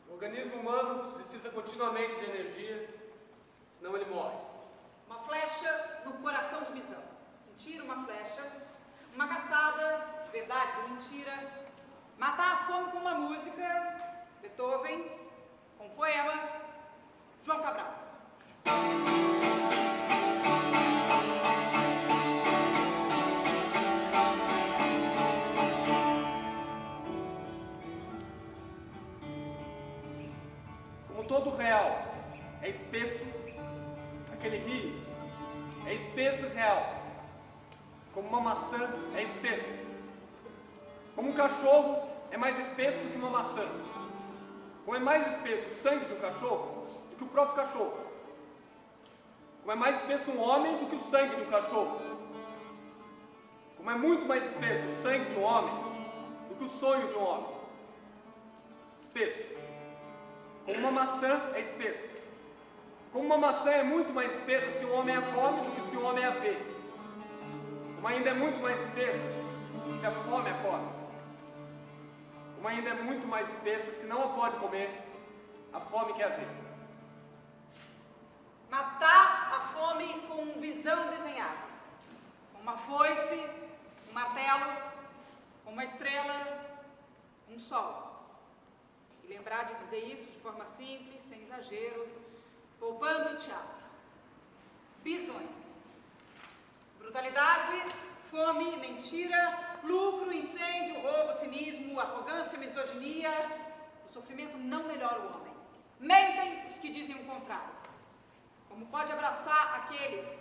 O organismo humano precisa continuamente de energia, senão ele morre. Uma flecha no coração do bisão. Um tiro, uma flecha. Uma caçada, de verdade, de mentira. Matar a fome com uma música. Beethoven. Com um poema. João Cabral. Como todo real é espesso, aquele rio é espesso e real. Como uma maçã é espessa. Como um cachorro é mais espesso do que uma maçã. Como é mais espesso o sangue do cachorro do que o próprio cachorro. Como é mais espesso um homem do que o sangue do cachorro. Como é muito mais espesso o sangue de um homem do que o sonho de um homem. Espesso. Como uma maçã é espessa. Como uma maçã é muito mais espessa se o homem a come do que se o homem a vê. Como ainda é muito mais espessa se a fome a come. Como ainda é muito mais espessa se não a pode comer a fome que a vê. Matar a fome com um bisão desenhado. Com uma foice, um martelo, com uma estrela, um sol. E lembrar de dizer isso de forma simples, sem exagero, poupando o teatro. Bisões. Brutalidade, fome, mentira, lucro, incêndio, roubo, cinismo, arrogância, misoginia. O sofrimento não melhora o homem. Mentem os que dizem o contrário. Como pode abraçar aquele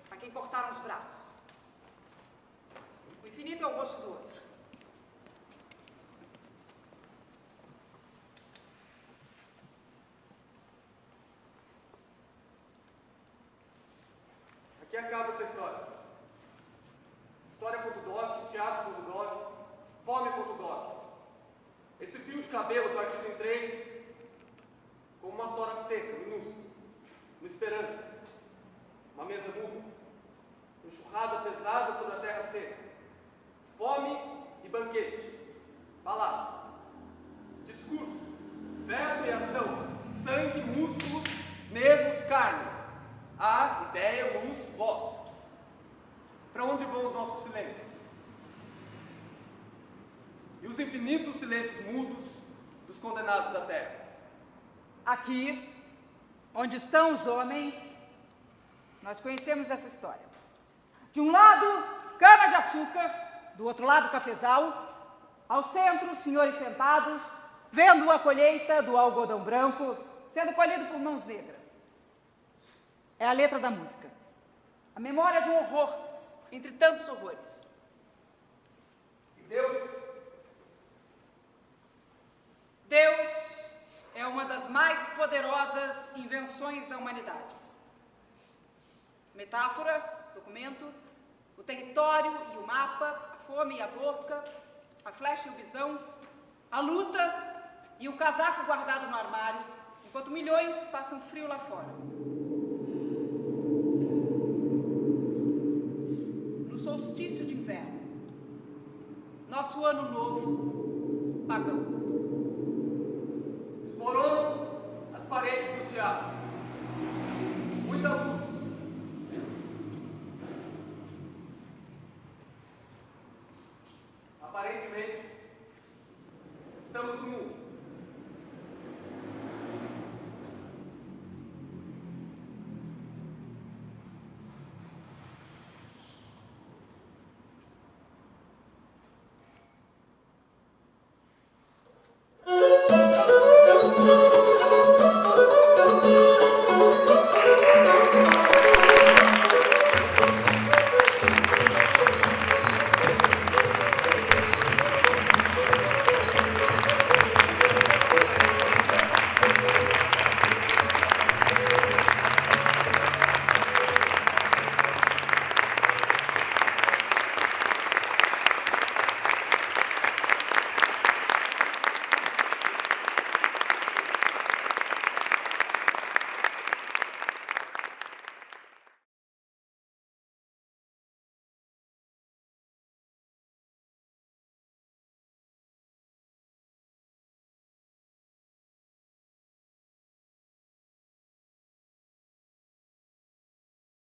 a quem cortaram os braços? O infinito é o rosto do outro. Aqui acaba essa história. História.doc, teatro.doc, fome.doc. Esse fio de cabelo partido em 3, como uma tora seca, minúscula, uma esperança, uma mesa muda, uma enxurrada pesada sobre a terra seca, fome e banquete, palavras, discurso, verbo e ação, sangue, músculos, nervos, carne. A, ideia, luz, voz. Para onde vão os nossos silêncios? E os infinitos silêncios mudos dos condenados da terra? Aqui, Onde estão os homens? Nós conhecemos essa história. De um lado, cana-de-açúcar, do outro lado, cafezal. Ao centro, os senhores sentados, vendo a colheita do algodão branco sendo colhido por mãos negras. É a letra da música. A memória de um horror, entre tantos horrores. E Deus? Deus é uma das mais poderosas invenções da humanidade. Metáfora, documento, o território e o mapa, a fome e a boca, a flecha e o bisão, a luta e o casaco guardado no armário, enquanto milhões passam frio lá fora. No solstício de inverno, nosso ano novo, pagão. Desmoronam as paredes do teatro. Muita luz.